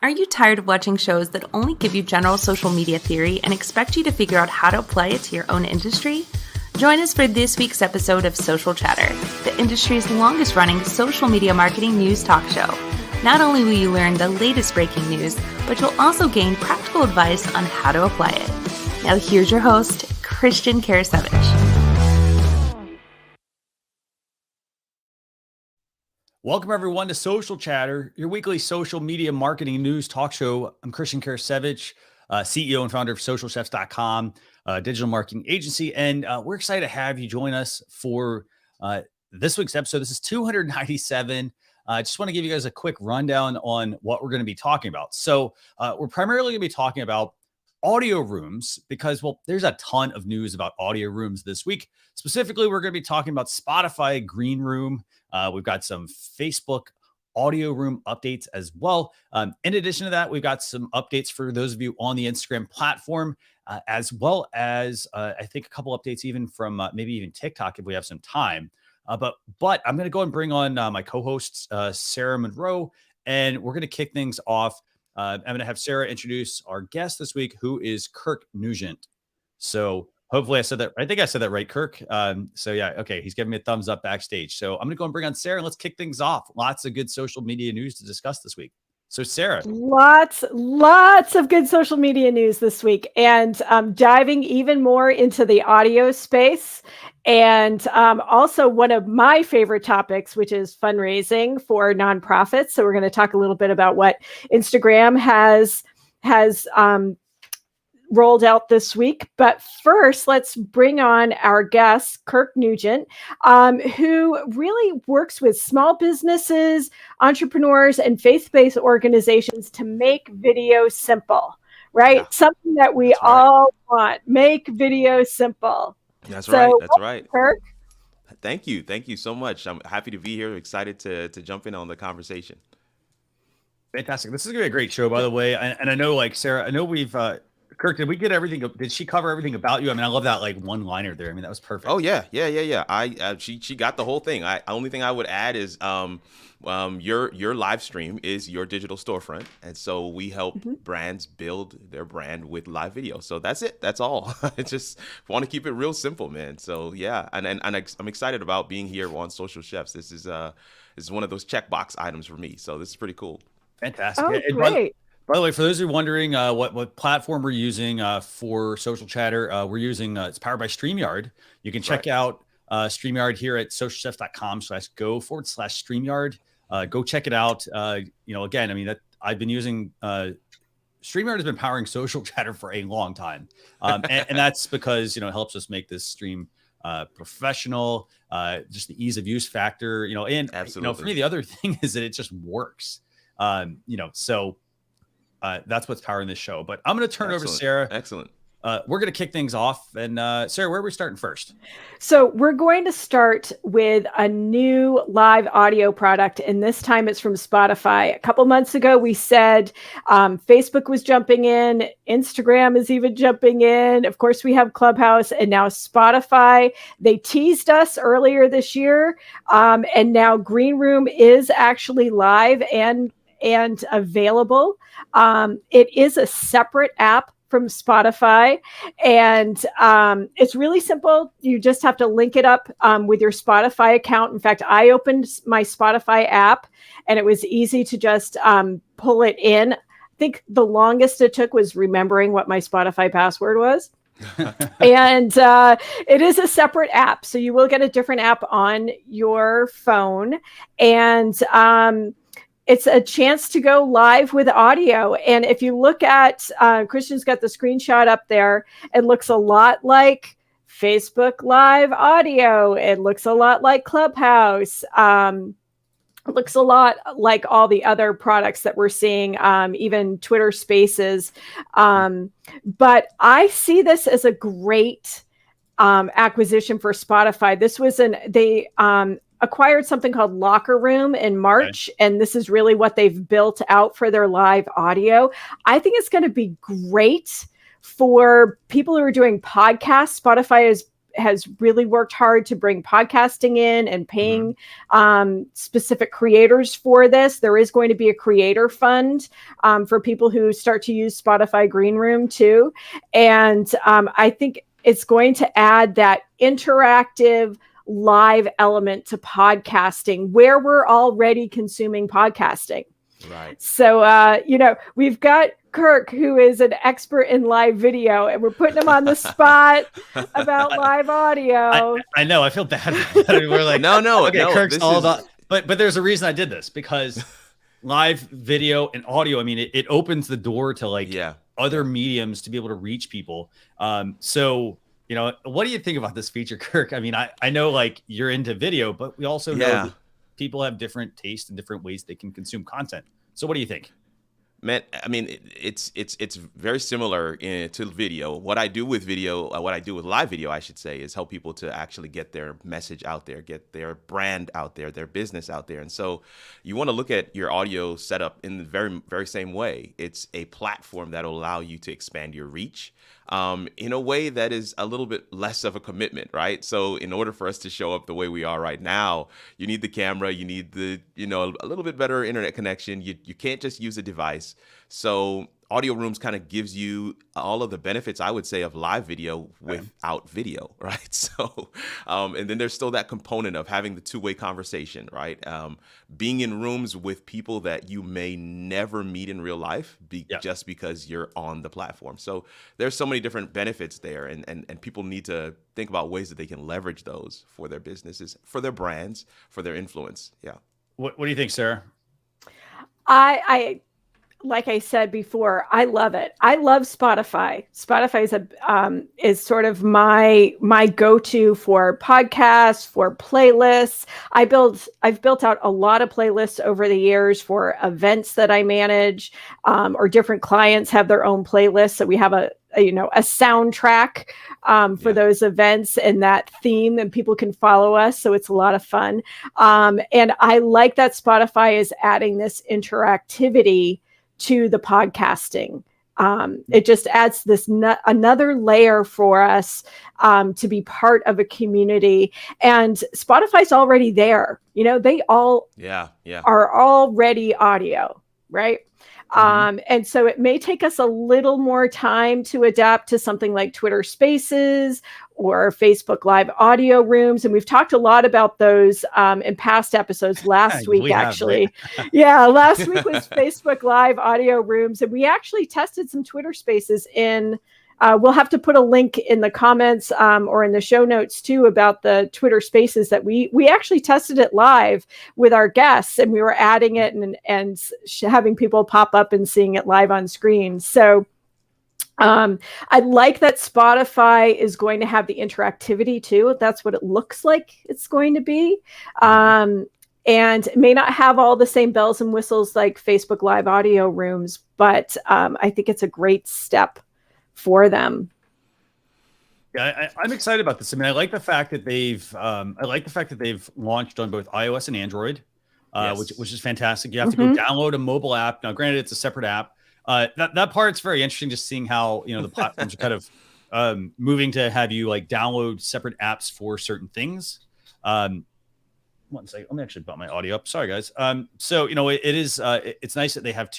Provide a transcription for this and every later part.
Are you tired of watching shows that only give you general social media theory and expect you to figure out how to apply it to your own industry? Join us for this week's episode of Social Chatter, the industry's longest-running social media marketing news talk show. Not only will you learn the latest breaking news, but you'll also gain practical advice on how to apply it. Now here's your host, Christian Karasiewicz. Welcome, everyone, to Social Chatter, your weekly social media marketing news talk show. I'm Christian Karasiewicz, CEO and founder of SocialChefs.com, digital marketing agency, and we're excited to have you join us for this week's episode. This is 297. I just want to give you guys a quick rundown on what we're going to be talking about. So we're primarily going to be talking about audio rooms because, well, there's a ton of news about audio rooms this week. Specifically, we're going to be talking about Spotify Greenroom. We've got some Facebook audio room updates as well. In addition to that, we've got some updates for those of you on the Instagram platform, as well as I think a couple updates even from maybe even TikTok if we have some time. But I'm going to go and bring on my co-hosts, Sarah Monroe, and we're going to kick things off. I'm going to have Sarah introduce our guest this week, who is Kirk Nugent. So hopefully I said that. I think I said that right, Kirk. So yeah, okay. He's giving me a thumbs up backstage. So I'm going to go and bring on Sarah and let's kick things off. Lots of good social media news to discuss this week. So Sarah. Lots of good social media news this week, and diving even more into the audio space. And also one of my favorite topics, which is fundraising for nonprofits. So we're going to talk a little bit about what Instagram has rolled out this week. But first, let's bring on our guest, Kirk Nugent, who really works with small businesses, entrepreneurs, and faith-based organizations to make video simple, right? Yeah. Something that we all want. Make video simple. That's right. That's right. Kirk. Thank you. Thank you so much. I'm happy to be here. Excited to jump in on the conversation. Fantastic. This is going to be a great show, by the way. And I know, like, Sarah, I know we've... Kirk, did we get everything? Did she cover everything about you? I mean, I love that like one-liner there. I mean, that was perfect. Oh yeah. She got the whole thing. Only thing I would add is your live stream is your digital storefront, and so we help brands build their brand with live video. So that's it. That's all. I just want to keep it real simple, man. So yeah, and I'm excited about being here on Social Chefs. This is one of those checkbox items for me. So this is pretty cool. Fantastic. Oh, great. By the way, for those who are wondering what platform we're using for Social Chatter, we're using, it's powered by StreamYard. You can check out StreamYard here at socialchefs.com/go/StreamYard. Go check it out. Again, I mean, I've been using, StreamYard has been powering Social Chatter for a long time. And that's because, it helps us make this stream professional, just the ease of use factor, and absolutely. For me, the other thing is that it just works, so that's what's powering this show. But I'm going to turn it over to Sarah. Excellent. We're going to kick things off. And Sarah, where are we starting first? So we're going to start with a new live audio product. And this time it's from Spotify. A couple months ago, we said Facebook was jumping in. Instagram is even jumping in. Of course, we have Clubhouse and now Spotify. They teased us earlier this year. And now Greenroom is actually live and available. It is a separate app from Spotify, and it's really simple. You just have to link it up with your Spotify account. In fact, I opened my Spotify app, and it was easy to just pull it in. I think the longest it took was remembering what my Spotify password was. And it is a separate app, so you will get a different app on your phone, and it's a chance to go live with audio. And if you look at, Christian's got the screenshot up there, it looks a lot like Facebook Live audio. It looks a lot like Clubhouse. It looks a lot like all the other products that we're seeing, even Twitter Spaces. But I see this as a great acquisition for Spotify. This was they acquired something called Locker Room in March, and this is really what they've built out for their live audio. I think it's going to be great for people who are doing podcasts. Spotify has really worked hard to bring podcasting in and paying specific creators for this. There is going to be a creator fund for people who start to use Spotify Greenroom too. And I think it's going to add that interactive live element to podcasting where we're already consuming podcasting. Right. So, we've got Kirk, who is an expert in live video, and we're putting him on the spot about live audio. I know. I feel bad. We're like, no. Okay, Kirk's all is... about. But there's a reason I did this, because live video and audio, I mean, it opens the door to other mediums to be able to reach people. So, what do you think about this feature, Kirk? I mean, I know you're into video, but we also know that people have different tastes and different ways they can consume content. So what do you think? Man, I mean, it's very similar to video. What I do with video, what I do with live video, I should say, is help people to actually get their message out there, get their brand out there, their business out there. And so you want to look at your audio setup in the very, very same way. It's a platform that will allow you to expand your reach in a way that is a little bit less of a commitment, right? So in order for us to show up the way we are right now, you need the camera, you need the, a little bit better internet connection. You can't just use a device. So Audio Rooms kind of gives you all of the benefits, I would say, of live video without video, right? So, and then there's still that component of having the two-way conversation, right? Being in rooms with people that you may never meet in real life just because you're on the platform. So there's so many different benefits there, and people need to think about ways that they can leverage those for their businesses, for their brands, for their influence. Yeah. What do you think, Sarah? I like I said before, I love it. I love Spotify. Spotify is sort of my go-to for podcasts, for playlists. I've built out a lot of playlists over the years for events that I manage, or different clients have their own playlists. So we have a soundtrack for those events and that theme, and people can follow us. So it's a lot of fun. And I like that Spotify is adding this interactivity to the podcasting. It just adds this another layer for us to be part of a community. And Spotify's already there. They all are already audio, right? And so it may take us a little more time to adapt to something like Twitter Spaces or Facebook Live audio rooms. And we've talked a lot about those in past episodes. Last week, actually. Last week was Facebook Live audio rooms. And we actually tested some Twitter Spaces in we'll have to put a link in the comments or in the show notes too about the Twitter Spaces that we actually tested it live with our guests, and we were adding it and having people pop up and seeing it live on screen. So I like that Spotify is going to have the interactivity too. That's what it looks like it's going to be. And it may not have all the same bells and whistles like Facebook Live audio rooms, but I think it's a great step for them. Yeah, I'm excited about this. I mean, I like the fact that they've launched on both iOS and Android, which is fantastic. You have to go download a mobile app. Now, granted, it's a separate app. That part's very interesting, just seeing how the platforms are kind of moving to have you download separate apps for certain things. One second, let me actually bump my audio up. Sorry, guys. So it's nice that they have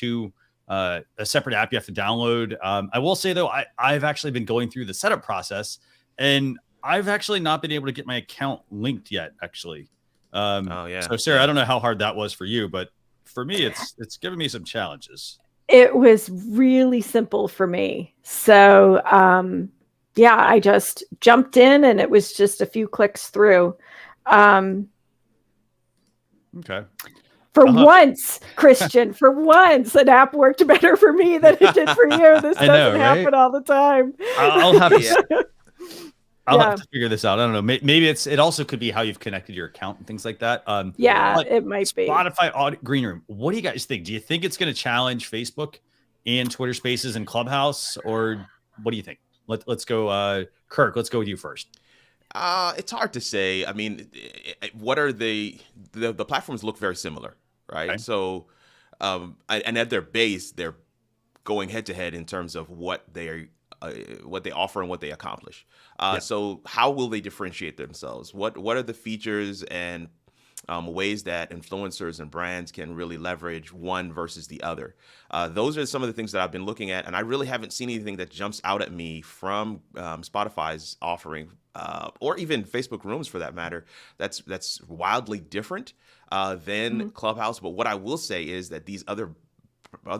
a separate app you have to download. I will say though, I've actually been going through the setup process, and I've actually not been able to get my account linked yet. Actually, So Sarah, I don't know how hard that was for you, but for me, it's given me some challenges. It was really simple for me. So I just jumped in, and it was just a few clicks through. Okay. For once, Christian, an app worked better for me than it did for you. This doesn't happen all the time. I'll have to figure this out. I don't know. Maybe it also could be how you've connected your account and things like that. It might be. Spotify Greenroom. What do you guys think? Do you think it's going to challenge Facebook and Twitter Spaces and Clubhouse, or what do you think? Let's go, Kirk. Let's go with you first. It's hard to say. I mean, what are the platforms look very similar, right? Okay. So, and at their base, they're going head to head in terms of what they offer and what they accomplish. So how will they differentiate themselves? What are the features and ways that influencers and brands can really leverage one versus the other? Those are some of the things that I've been looking at, and I really haven't seen anything that jumps out at me from Spotify's offering, or even Facebook Rooms for that matter, that's wildly different than Clubhouse. But what I will say is that these other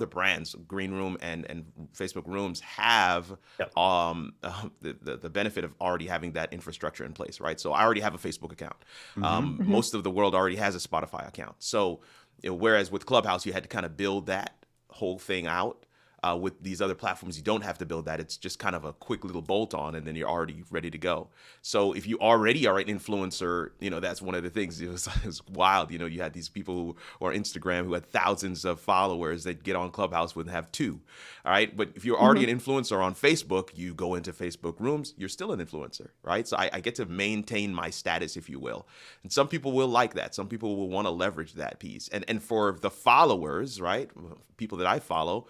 brands, Greenroom and Facebook Rooms, have the benefit of already having that infrastructure in place, right? So I already have a Facebook account. Most of the world already has a Spotify account. So whereas with Clubhouse, you had to kind of build that whole thing out. With these other platforms, you don't have to build that. It's just kind of a quick little bolt on, and then you're already ready to go. So if you already are an influencer, that's one of the things. It was wild. You had these people who are Instagram who had thousands of followers that get on Clubhouse would have 2. All right. But if you're already an influencer on Facebook, you go into Facebook Rooms, you're still an influencer, right? So I get to maintain my status, if you will. And some people will like that. Some people will want to leverage that piece. And for the followers, right, people that I follow,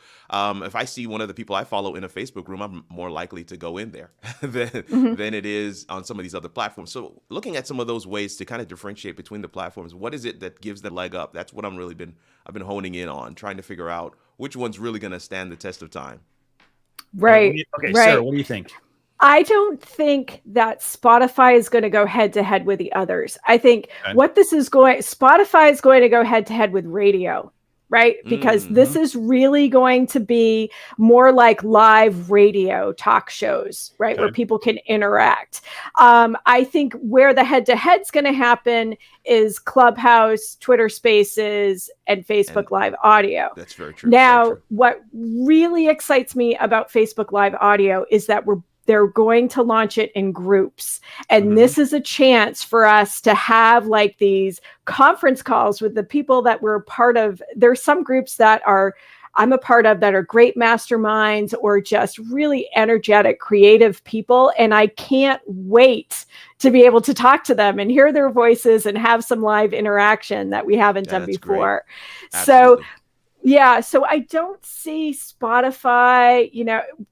if I see one of the people I follow in a Facebook room, I'm more likely to go in there than it is on some of these other platforms. So looking at some of those ways to kind of differentiate between the platforms, what is it that gives the leg up? That's what I've been honing in on, trying to figure out which one's really going to stand the test of time. Right. Okay, right. Sarah, what do you think? I don't think that Spotify is going to go head to head with the others. I think Spotify is going to go head to head with radio. Right? Because this is really going to be more like live radio talk shows, right? Okay. Where people can interact. I think where the head-to-head's going to happen is Clubhouse, Twitter Spaces, and Facebook Live Audio. That's very true. Now, very true. What really excites me about Facebook Live Audio is that they're going to launch it in groups. And this is a chance for us to have like these conference calls with the people that we're part of. There's some groups that I'm a part of that are great masterminds or just really energetic, creative people. And I can't wait to be able to talk to them and hear their voices and have some live interaction that we haven't done before. So so I don't see Spotify,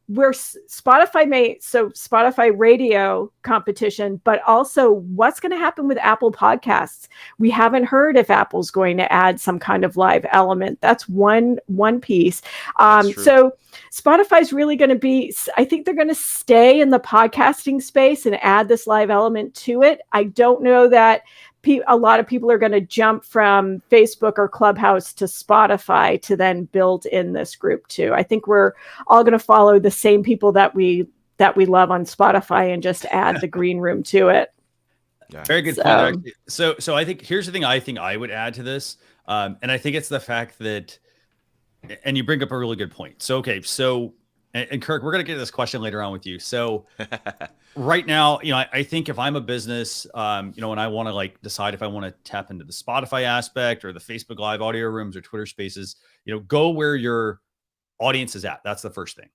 where Spotify radio competition, but also what's going to happen with Apple Podcasts. We haven't heard if Apple's going to add some kind of live element. That's one piece. So Spotify's really going to I think they're going to stay in the podcasting space and add this live element to it. I don't know that a lot of people are going to jump from Facebook or Clubhouse to Spotify to then build in this group too. I think we're all going to follow the same people that we love on Spotify and just add the green room to it. Yeah. Very good point. So I think here's the thing I would add to this. And I think it's the fact that, and you bring up a really good point. So, okay. So, and Kirk, we're going to get to this question later on with you. So right now, I think if I'm a business, and I want to decide if I want to tap into the Spotify aspect or the Facebook Live Audio Rooms or Twitter Spaces, go where your audience is at. That's the first thing.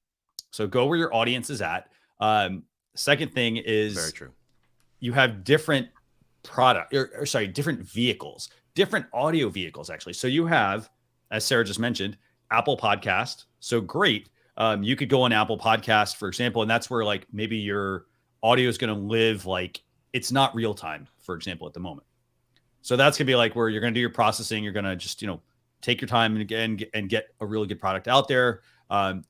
So go where your audience is at. Second thing is very true. You have different different vehicles, different audio vehicles, actually. So you have, as Sarah just mentioned, Apple Podcast. So great. You could go on Apple Podcast, for example, and that's where maybe your audio is going to live it's not real time, for example, at the moment. So that's going to be where you're going to do your processing. You're going to just, take your time and get a really good product out there.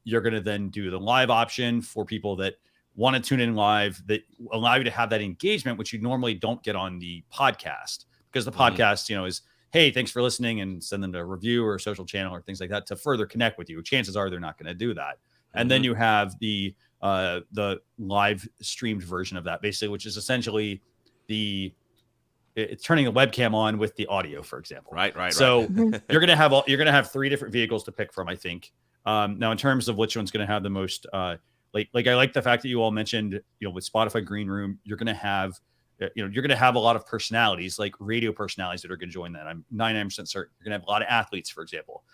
You're going to then do the live option for people that want to tune in live, that allow you to have that engagement, which you normally don't get on the podcast, because the podcast, is, hey, thanks for listening, and send them to a review or a social channel or things like that to further connect with you. Chances are they're not going to do that. And then you have the live streamed version of that, basically, which is essentially it's turning the webcam on with the audio, for example. Right. So you're gonna have 3 different vehicles to pick from, I think. Now, in terms of which one's gonna have the most, I like the fact that you all mentioned, with Spotify Greenroom, you're gonna have a lot of personalities, like radio personalities, that are gonna join that. I'm 99% certain you're gonna have a lot of athletes, for example.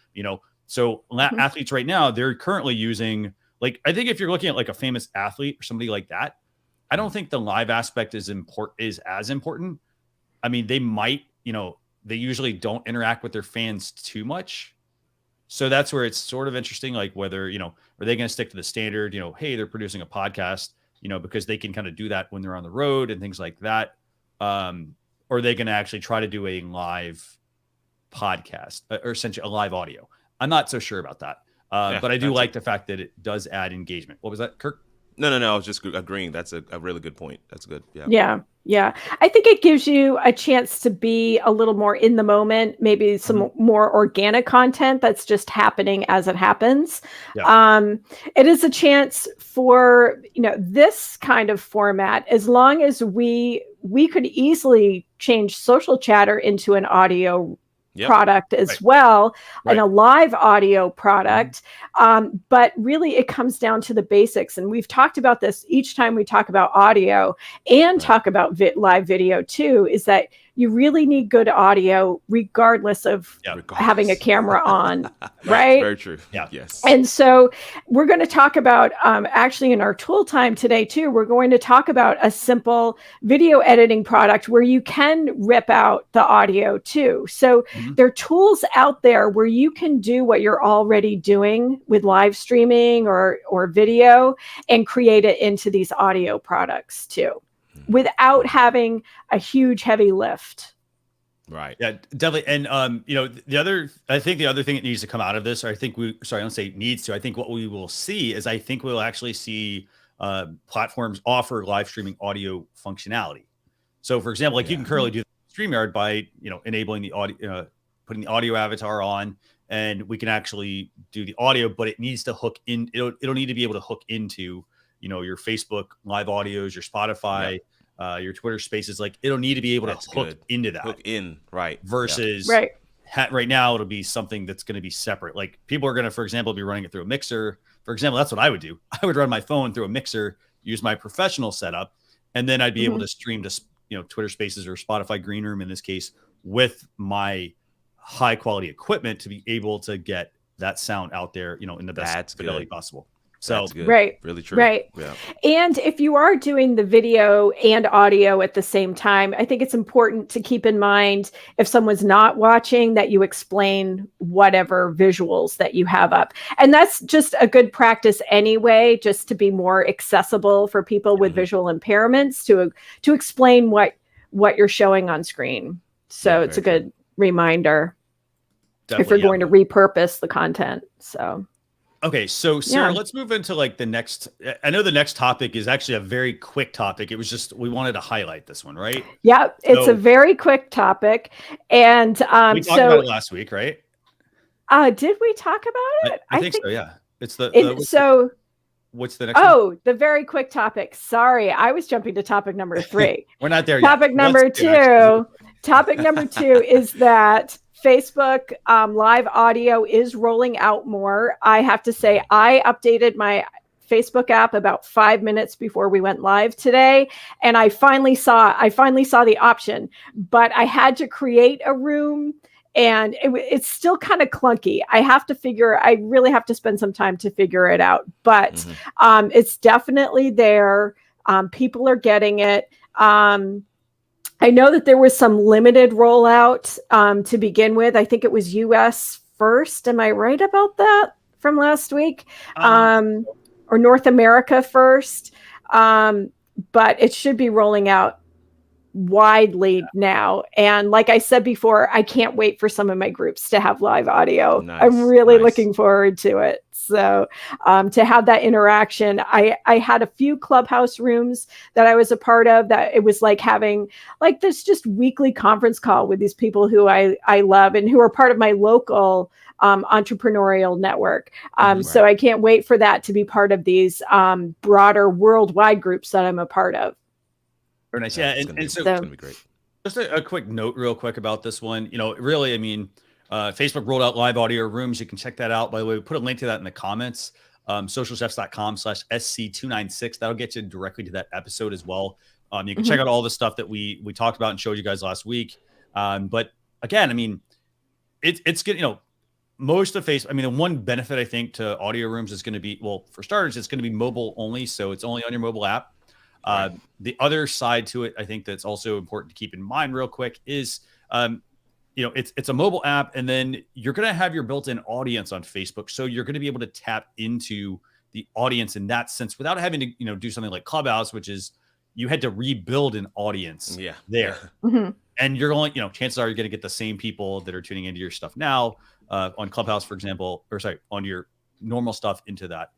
So athletes right now, they're currently using, I think if you're looking at a famous athlete or somebody like that, I don't think the live aspect is as important. I mean, they might, they usually don't interact with their fans too much. So that's where it's sort of interesting, like whether, are they going to stick to the standard, hey, they're producing a podcast, because they can kind of do that when they're on the road and things like that. Or are they going to actually try to do a live podcast or essentially a live audio? I'm not so sure about that. But I do like the fact that it does add engagement. What was that, Kirk? No. I was just agreeing. That's a really good point. That's good. Yeah. I think it gives you a chance to be a little more in the moment, maybe some more organic content that's just happening as it happens. Yeah. It is a chance for, this kind of format, as long as we could easily change Social Chatter into an audio product as well, and a live audio product. But really it comes down to the basics. And we've talked about this each time we talk about audio and talk about live video too, is that you really need good audio regardless of having a camera on, right? Very true. Yeah. Yes. And so we're going to talk about, actually in our tool time today too, we're going to talk about a simple video editing product where you can rip out the audio too. So there are tools out there where you can do what you're already doing with live streaming or video and create it into these audio products too, without having a huge heavy lift. Right. Yeah, definitely. And I think the other thing that needs to come out of this, or I don't say needs to, I think what we will see is I think we'll actually see platforms offer live streaming audio functionality. So for example, like you can currently do StreamYard by, enabling the audio, putting the audio avatar on, and we can actually do the audio, but it needs to hook in. It'll need to be able to hook into, your Facebook live audios, your Spotify, your Twitter spaces. Like it'll need to be able to hook into that. Hook in, right. Versus right now, it'll be something that's going to be separate. Like people are going to, for example, be running it through a mixer. For example, that's what I would do. I would run my phone through a mixer, use my professional setup, and then I'd be able to stream to, Twitter spaces or Spotify Greenroom in this case with my high quality equipment to be able to get that sound out there, in the best fidelity possible. So really true. Right. Yeah. And if you are doing the video and audio at the same time, I think it's important to keep in mind if someone's not watching that you explain whatever visuals that you have up. And that's just a good practice anyway, just to be more accessible for people with visual impairments to explain what you're showing on screen. So it's a good reminder if you're going to repurpose the content. So okay, so Sarah, let's move into like the next. I know the next topic is actually a very quick topic. It was just we wanted to highlight this one, right? Yeah, it's a very quick topic, and we talked about it last week, right? Did we talk about it? I think so. Yeah, it's what's the next? Oh, the very quick topic. Sorry, I was jumping to topic number 3. We're not there yet. Topic number 2. Topic number 2 is that Facebook live audio is rolling out more. I have to say, I updated my Facebook app about 5 minutes before we went live today, and I finally saw the option, but I had to create a room, and it's still kind of clunky. I really have to spend some time to figure it out, but it's definitely there. People are getting it. I know that there was some limited rollout to begin with. I think it was US first. Am I right about that from last week? Or North America first. But it should be rolling out widely now. And like I said before, I can't wait for some of my groups to have live audio. Nice, I'm really looking forward to it. So to have that interaction, I had a few Clubhouse rooms that I was a part of that it was like having like this just weekly conference call with these people who I love and who are part of my local entrepreneurial network. So I can't wait for that to be part of these broader worldwide groups that I'm a part of. Very nice. Yeah. And so it's going to be great. Just a quick note real quick about this one. Really, I mean, Facebook rolled out live audio rooms. You can check that out. By the way, we put a link to that in the comments. socialchefs.com/SC296. That'll get you directly to that episode as well. You can check out all the stuff that we talked about and showed you guys last week. But again, I mean, it's good. Most of Facebook, I mean, the one benefit I think to audio rooms is going to be, well, for starters, it's going to be mobile only. So it's only on your mobile app. The other side to it, I think that's also important to keep in mind real quick is it's a mobile app, and then you're going to have your built-in audience on Facebook. So you're going to be able to tap into the audience in that sense without having to, do something like Clubhouse, which is you had to rebuild an audience there. Mm-hmm. And you're going, chances are you're going to get the same people that are tuning into your stuff now on Clubhouse, for example, on your normal stuff into that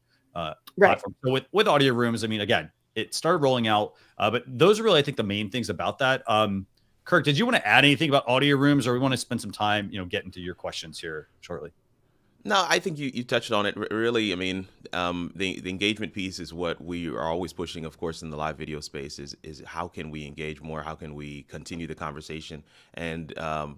platform. So with audio rooms, I mean, again, it started rolling out, but those are really, I think, the main things about that. Kirk, did you want to add anything about audio rooms, or we want to spend some time, getting to your questions here shortly? No, I think you touched on it. Really, I mean, the engagement piece is what we are always pushing, of course, in the live video space is how can we engage more? How can we continue the conversation? And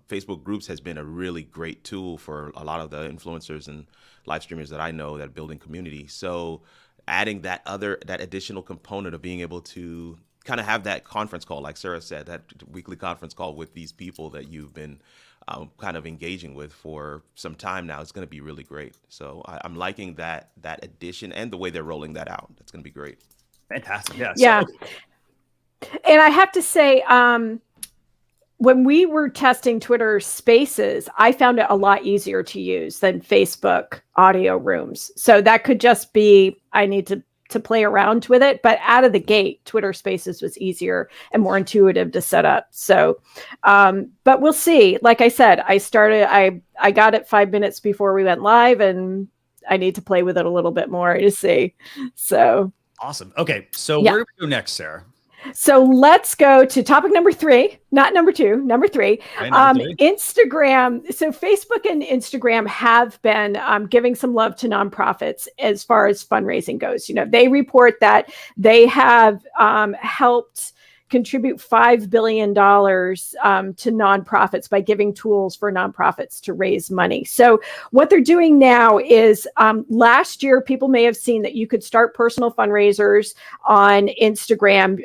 Facebook groups has been a really great tool for a lot of the influencers and live streamers that I know that are building community. So adding that additional component of being able to kind of have that conference call, like Sarah said, that weekly conference call with these people that you've been kind of engaging with for some time now, is going to be really great. So I'm liking that addition and the way they're rolling that out. That's going to be great. Fantastic. Yeah. Yeah. And I have to say, when we were testing Twitter Spaces, I found it a lot easier to use than Facebook audio rooms. So that could just be, I need to play around with it, but out of the gate, Twitter Spaces was easier and more intuitive to set up. So, but we'll see. Like I said, I got it 5 minutes before we went live, and I need to play with it a little bit more to see. So awesome. Okay. So where do we go next, Sarah? So let's go to topic number 3, not number 2, number 3. Instagram. So Facebook and Instagram have been giving some love to nonprofits as far as fundraising goes. They report that they have helped contribute $5 billion to nonprofits by giving tools for nonprofits to raise money. So what they're doing now is last year, people may have seen that you could start personal fundraisers on Instagram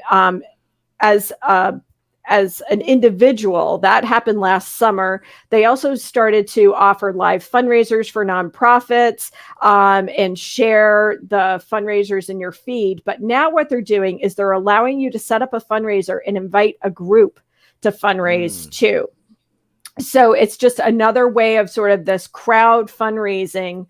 as an individual. That happened last summer. They also started to offer live fundraisers for nonprofits and share the fundraisers in your feed. But now what they're doing is they're allowing you to set up a fundraiser and invite a group to fundraise too. So it's just another way of sort of this crowd fundraising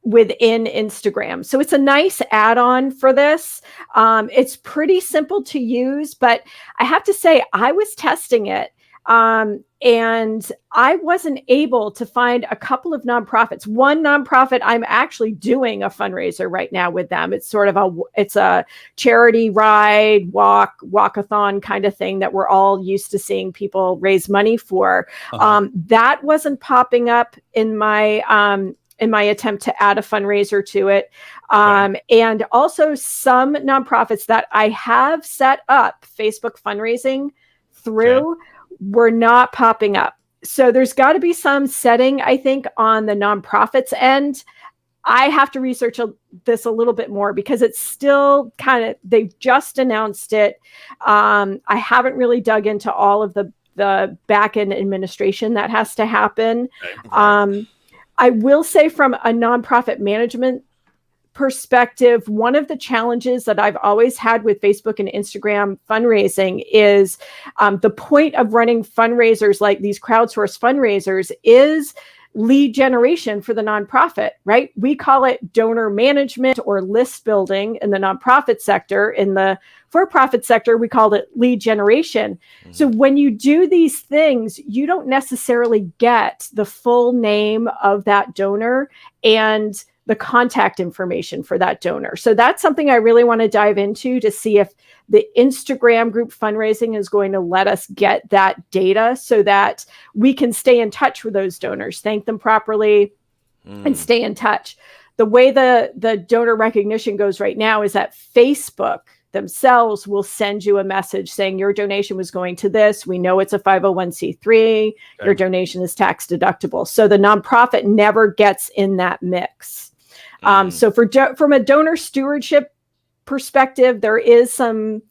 within Instagram. So it's a nice add-on for this. It's pretty simple to use, but I have to say I was testing it and I wasn't able to find a couple of nonprofits. One nonprofit, I'm actually doing a fundraiser right now with them. It's sort of it's a charity ride, walkathon kind of thing that we're all used to seeing people raise money for. That wasn't popping up in my attempt to add a fundraiser to it. And also some nonprofits that I have set up Facebook fundraising through were not popping up. So there's got to be some setting, I think, on the nonprofits end. I have to research this a little bit more because it's still they've just announced it. I haven't really dug into all of the back-end administration that has to happen. I will say from a nonprofit management perspective, one of the challenges that I've always had with Facebook and Instagram fundraising is the point of running fundraisers like these crowdsourced fundraisers is lead generation for the nonprofit, right? We call it donor management or list building in the nonprofit sector. In the for-profit sector, we called it lead generation. So when you do these things, you don't necessarily get the full name of that donor and the contact information for that donor. So that's something I really want to dive into to see if the Instagram group fundraising is going to let us get that data so that we can stay in touch with those donors, thank them properly, and stay in touch. The way the donor recognition goes right now is that Facebook themselves will send you a message saying your donation was going to this. We know it's a 501c3. Your donation is tax deductible. So the nonprofit never gets in that mix. So from a donor stewardship perspective, there is some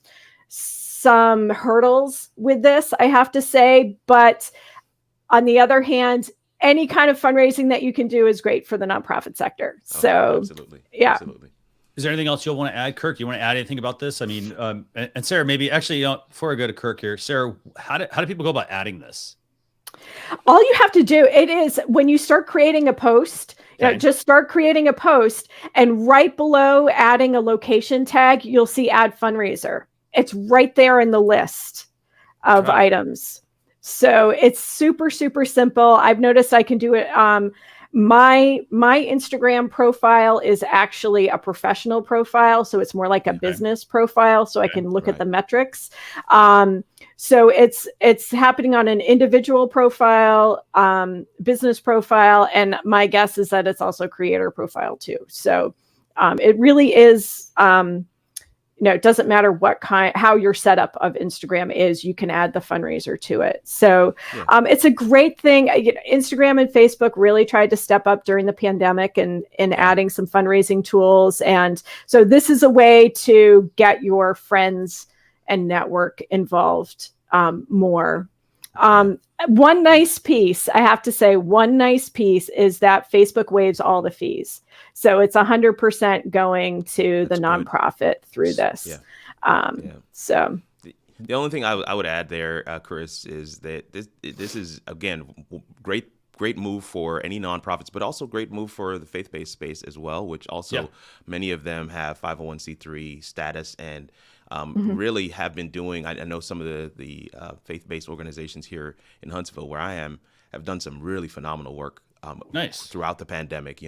hurdles with this, I have to say. But on the other hand, any kind of fundraising that you can do is great for the nonprofit sector. So absolutely. Yeah. Absolutely. Is there anything else you'll want to add, Kirk? You want to add anything about this? I mean, and Sarah, maybe actually, before I go to Kirk here, Sarah, how do people go about adding this? All you have to do, it is when you start creating a post, just start creating a post, and right below adding a location tag, you'll see add fundraiser. It's right there in the list of items. So it's super, super simple. I've noticed I can do it. My Instagram profile is actually a professional profile. So it's more like a business profile. So I can look at the metrics. So it's happening on an individual profile, business profile. And my guess is that it's also creator profile too. So it really is, it doesn't matter how your setup of Instagram is, you can add the fundraiser to it. So it's a great thing. Instagram and Facebook really tried to step up during the pandemic and adding some fundraising tools. And so this is a way to get your friends and network involved more. One nice piece, I have to say, is that Facebook waives all the fees. So it's 100% going to the nonprofit through this. So the only thing I would add there, Chris, is that this is, again, great move for any nonprofits, but also great move for the faith-based space as well, which also many of them have 501c3 status and really have been doing. I know some of the faith-based organizations here in Huntsville, where I am, have done some really phenomenal work throughout the pandemic.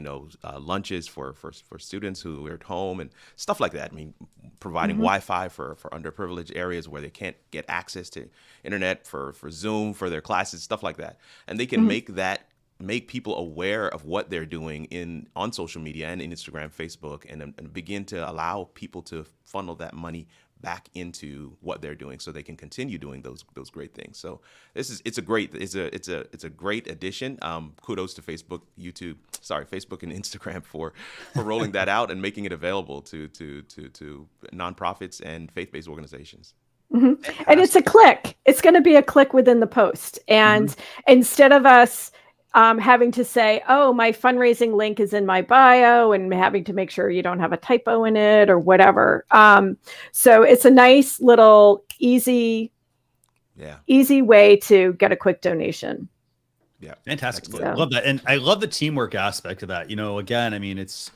Lunches for students who are at home and stuff like that. I mean, providing Wi-Fi for underprivileged areas where they can't get access to internet, for Zoom, for their classes, stuff like that. And they can make people aware of what they're doing on social media and in Instagram, Facebook, and begin to allow people to funnel that money back into what they're doing, so they can continue doing those great things. So it's a great addition. Kudos to Facebook and Instagram for rolling that out and making it available to nonprofits and faith-based organizations. And it's a click. It's going to be a click within the post, and instead of us having to say, oh, my fundraising link is in my bio, and having to make sure you don't have a typo in it or whatever. So it's a nice little easy way to get a quick donation. Yeah. Fantastic. I love that. And I love the teamwork aspect of that. Again, I mean, it's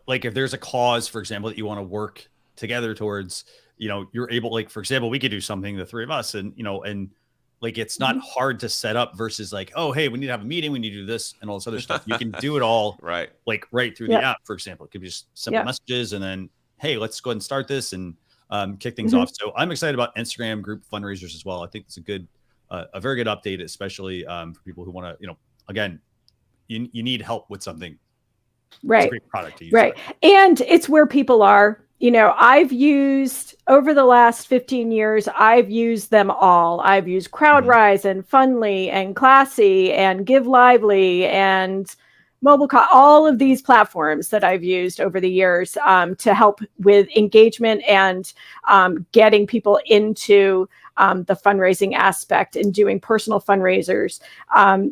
like if there's a cause, for example, that you want to work together towards, you're able, like, for example, we could do something, the three of us, and like, it's not hard to set up versus like, oh, hey, we need to have a meeting, we need to do this and all this other stuff. You can do it all right through the app, for example. It could be just simple messages, and then, hey, let's go ahead and start this and kick things off. So I'm excited about Instagram group fundraisers as well. I think it's a very good update, especially for people who want to, again, you need help with something. Right. It's a great product to use. Right. And it's where people are. I've used, over the last 15 years, I've used them all. I've used CrowdRise and Fundly and Classy and Give Lively and all of these platforms that I've used over the years to help with engagement and getting people into the fundraising aspect and doing personal fundraisers.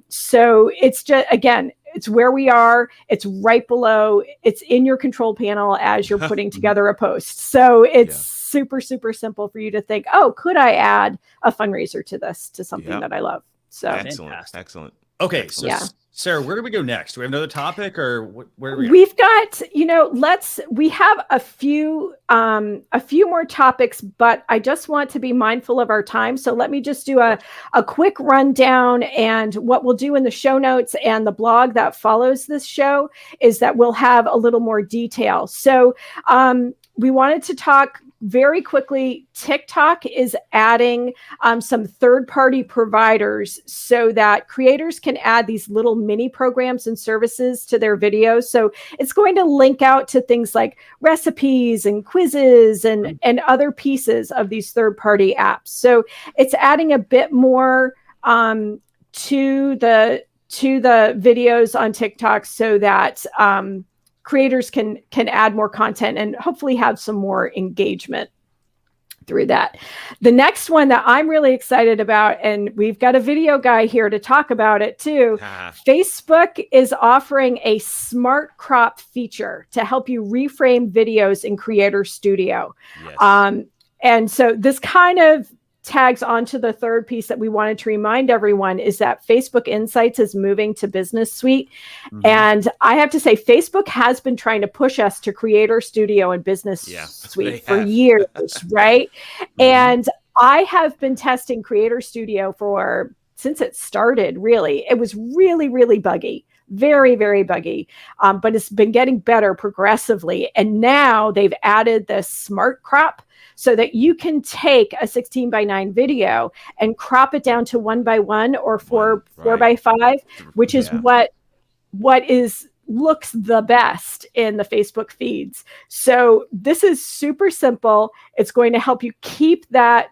So it's just, again, it's where we are. It's right below. It's in your control panel as you're putting together a post. So it's super, super simple for you to think, oh, could I add a fundraiser to this, to something that I love? So excellent. Okay. So Sarah, where do we go next? Do we have another topic, or where do we go? We've got, we have a few more topics, but I just want to be mindful of our time. So let me just do a quick rundown. And what we'll do in the show notes and the blog that follows this show is that we'll have a little more detail. So we wanted to talk very quickly. TikTok is adding some third-party providers so that creators can add these little mini programs and services to their videos. So it's going to link out to things like recipes and quizzes and other pieces of these third-party apps. So it's adding a bit more to the videos on TikTok so that creators can add more content and hopefully have some more engagement through that. The next one that I'm really excited about, and we've got a video guy here to talk about it too. Facebook is offering a smart crop feature to help you reframe videos in Creator Studio. And so this kind of tags onto the third piece that we wanted to remind everyone is that Facebook Insights is moving to Business Suite. And I have to say, Facebook has been trying to push us to Creator Studio and Business Suite for years, right? And I have been testing Creator Studio since it started, really. It was really, really buggy. Very, very buggy, but it's been getting better progressively. And now they've added this smart crop so that you can take a 16:9 video and crop it down to 1:1 or 4:5, which is what looks the best in the Facebook feeds. So this is super simple. It's going to help you keep the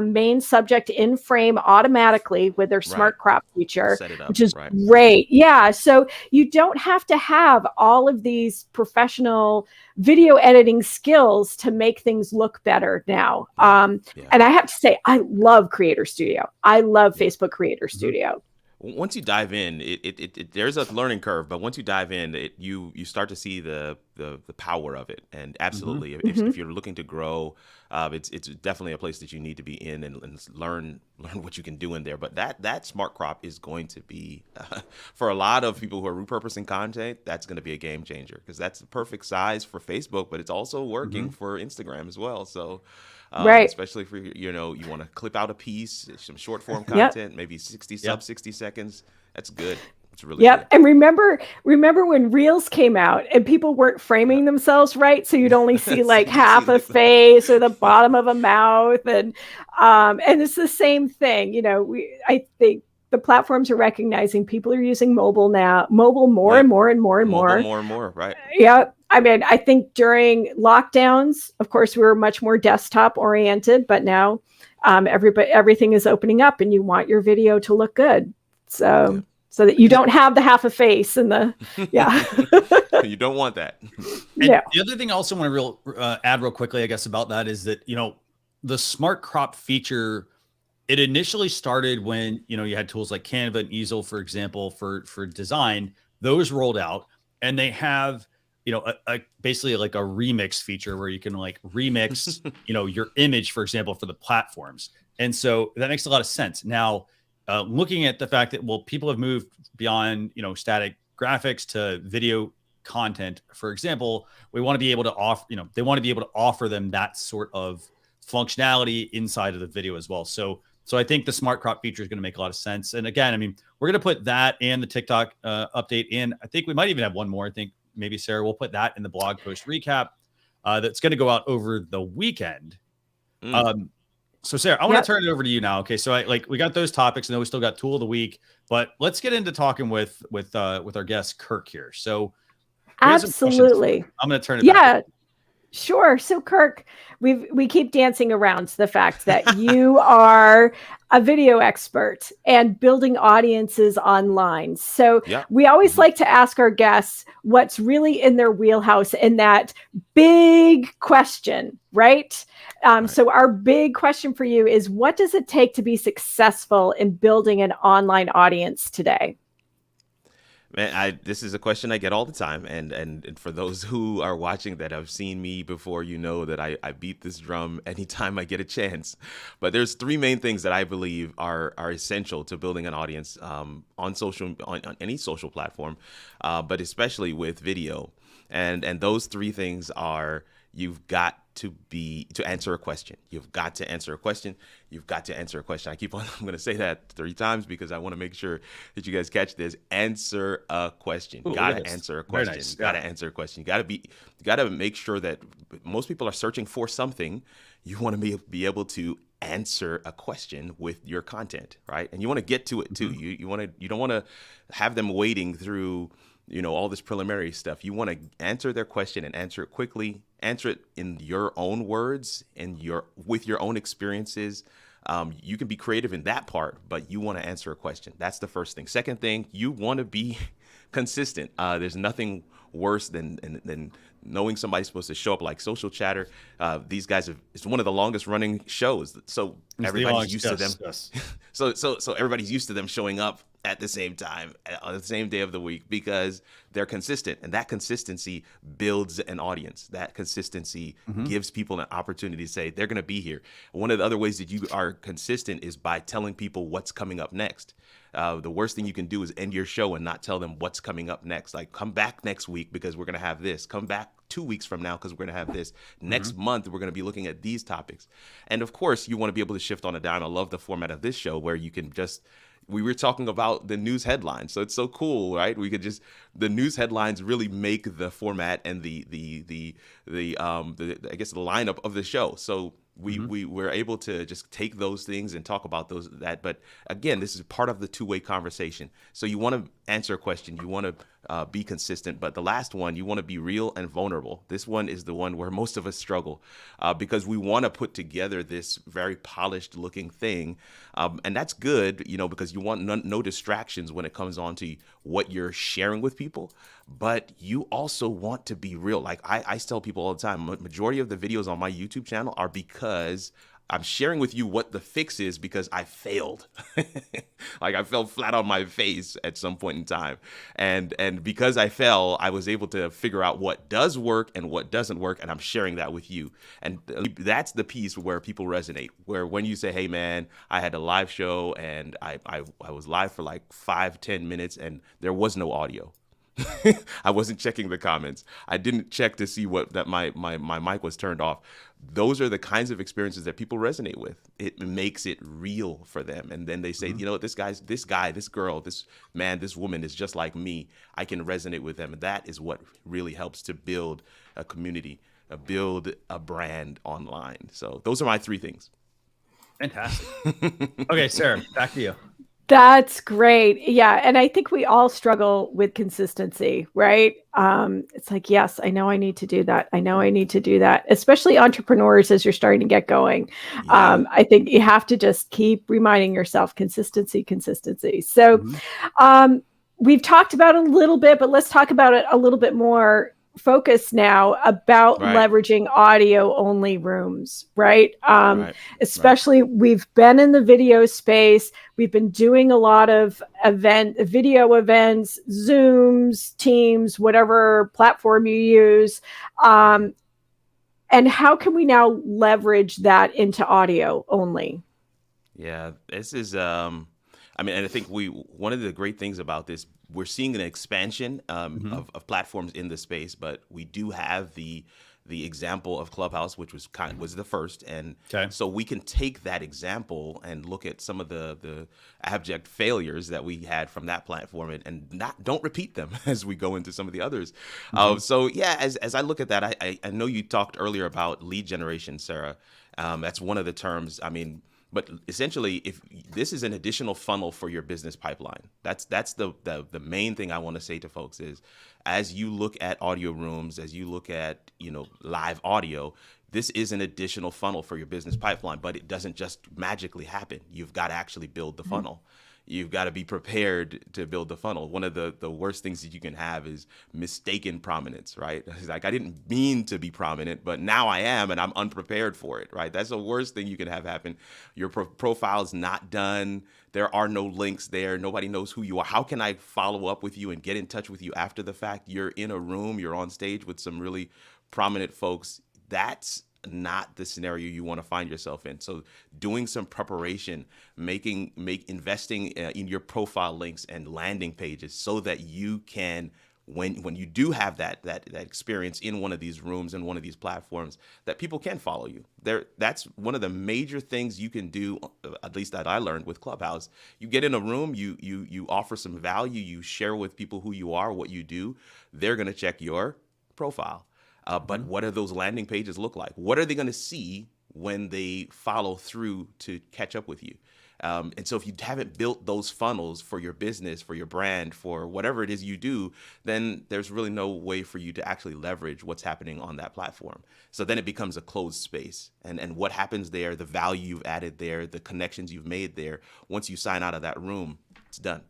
main subject in frame automatically with their smart crop feature, which is great. Yeah. So you don't have to have all of these professional video editing skills to make things look better now. And I have to say, I love Creator Studio. I love Facebook Creator Studio. Once you dive in, it there's a learning curve, but once you dive in, you start to see the power of it. And absolutely, if you're looking to grow, it's definitely a place that you need to be in and learn what you can do in there. But that smart crop is going to be for a lot of people who are repurposing content, that's going to be a game changer, because that's the perfect size for Facebook, but it's also working for Instagram as well. So. Especially if you want to clip out a piece, some short form content, maybe 60 seconds. That's good. It's really good. And remember when Reels came out and people weren't framing themselves right, so you'd only see like half a face or the bottom of a mouth, and it's the same thing. I think the platforms are recognizing people are using mobile more and more, right? Yeah. I mean, I think during lockdowns, of course, we were much more desktop oriented, but now everything is opening up and you want your video to look good. So that you don't have the half a face and you don't want that. The other thing I also want to add real quickly, I guess, about that is that, the smart crop feature, it initially started when, you had tools like Canva and Easel, for example, for design. Those rolled out, and they have, basically like a remix feature where you can like remix, your image, for example, for the platforms. And so that makes a lot of sense. Now, looking at the fact that, people have moved beyond, static graphics to video content, for example, we want to be able to offer, they want to be able to offer them that sort of functionality inside of the video as well. So I think the smart crop feature is going to make a lot of sense. And again, I mean, we're going to put that and the TikTok update in. I think we might even have one more. I think maybe Sarah, we'll put that in the blog post recap that's going to go out over the weekend. So Sarah, I want to turn it over to you now. Okay. So we got those topics, and then we still got tool of the week, but let's get into talking with our guest Kirk here. So absolutely. I'm going to turn it back. Sure. So Kirk, we keep dancing around to the fact that you are a video expert and building audiences online. So we always like to ask our guests what's really in their wheelhouse in that big question, right? So our big question for you is, what does it take to be successful in building an online audience today? Man, this is a question I get all the time, and for those who are watching that have seen me before, that I beat this drum anytime I get a chance. But there's three main things that I believe are essential to building an audience on any social platform, but especially with video. And those three things are: you've got to answer a question. You've got to answer a question. You've got to answer a question. I'm going to say that 3 times because I want to make sure that you guys catch this. Answer a question. Got to answer a question. Nice. Got to answer a question. You got to make sure that most people are searching for something. You want to be able to answer a question with your content, right? And you want to get to it too. You don't want to have them waiting through all this preliminary stuff. You want to answer their question and answer it quickly. Answer it in your own words and with your own experiences. You can be creative in that part, but you want to answer a question. That's the first thing. Second thing, you want to be consistent. There's nothing worse than knowing somebody's supposed to show up like Social Chatter. These guys it's one of the longest running shows. So everybody's used to them. Yes. So everybody's used to them showing up at the same time, on the same day of the week, because they're consistent. And that consistency builds an audience. That consistency gives people an opportunity to say they're going to be here. One of the other ways that you are consistent is by telling people what's coming up next. The worst thing you can do is end your show and not tell them what's coming up next. Like, come back next week because we're going to have this. Come back 2 weeks from now because we're going to have this. Next month, we're going to be looking at these topics. And of course, you want to be able to shift on a dime. I love the format of this show where you can just, we were talking about the news headlines. So it's so cool, right? We could just, the news headlines really make the format and the I guess the lineup of the show. So we were able to just take those things and talk about that. But again, this is part of the two-way conversation. So you want to answer a question, you want to be consistent. But the last one, you want to be real and vulnerable. This one is the one where most of us struggle because we want to put together this very polished looking thing. And that's good, because you want no distractions when it comes on to what you're sharing with people. But you also want to be real. Like I tell people all the time, majority of the videos on my YouTube channel are because I'm sharing with you what the fix is because I failed. Like I fell flat on my face at some point in time. And because I fell, I was able to figure out what does work and what doesn't work. And I'm sharing that with you. And that's the piece where people resonate, where when you say, hey, man, I had a live show and I was live for like 5-10 minutes and there was no audio. I wasn't checking the comments. I didn't check to see that my mic was turned off. Those are the kinds of experiences that people resonate with. It makes it real for them. And then they say, this guy, this girl, this man, this woman is just like me. I can resonate with them. And that is what really helps to build a community, build a brand online. So those are my 3 things. Fantastic. Okay, Sarah, back to you. That's great. Yeah. And I think we all struggle with consistency, right? It's like, yes, I know I need to do that. I know I need to do that, especially entrepreneurs as you're starting to get going. Yeah. I think you have to just keep reminding yourself consistency. So we've talked about it a little bit, but let's talk about it a little bit more focus now about leveraging audio only rooms, right? Especially we've been in the video space. We've been doing a lot of video events, Zooms, Teams, whatever platform you use. And how can we now leverage that into audio only? Yeah, this is, and I think one of the great things about this, we're seeing an expansion of platforms in the space, but we do have the example of Clubhouse, which was the first, and so we can take that example and look at some of the abject failures that we had from that platform and don't repeat them as we go into some of the others. So yeah, as I look at that, I know you talked earlier about lead generation, Sarah. That's one of the terms. But essentially, if this is an additional funnel for your business pipeline, that's the main thing I want to say to folks is, as you look at audio rooms, as you look at live audio, this is an additional funnel for your business pipeline. But it doesn't just magically happen. You've got to actually build the funnel. You've got to be prepared to build the funnel. One of the worst things that you can have is mistaken prominence, right? It's like, I didn't mean to be prominent, but now I am, and I'm unprepared for it, right? That's the worst thing you can have happen. Your profile's not done. There are no links there. Nobody knows who you are. How can I follow up with you and get in touch with you after the fact? You're in a room, you're on stage with some really prominent folks. That's not the scenario you want to find yourself in. So doing some preparation, investing in your profile links and landing pages so that you can, when you do have that experience in one of these rooms and one of these platforms, that people can follow you. That's one of the major things you can do, at least that I learned with Clubhouse. You get in a room, you offer some value, you share with people who you are, what you do. They're going to check your profile. But what do those landing pages look like? What are they going to see when they follow through to catch up with you? And so if you haven't built those funnels for your business, for your brand, for whatever it is you do, then there's really no way for you to actually leverage what's happening on that platform. So then it becomes a closed space. And what happens there, the value you've added there, the connections you've made there, once you sign out of that room, it's done.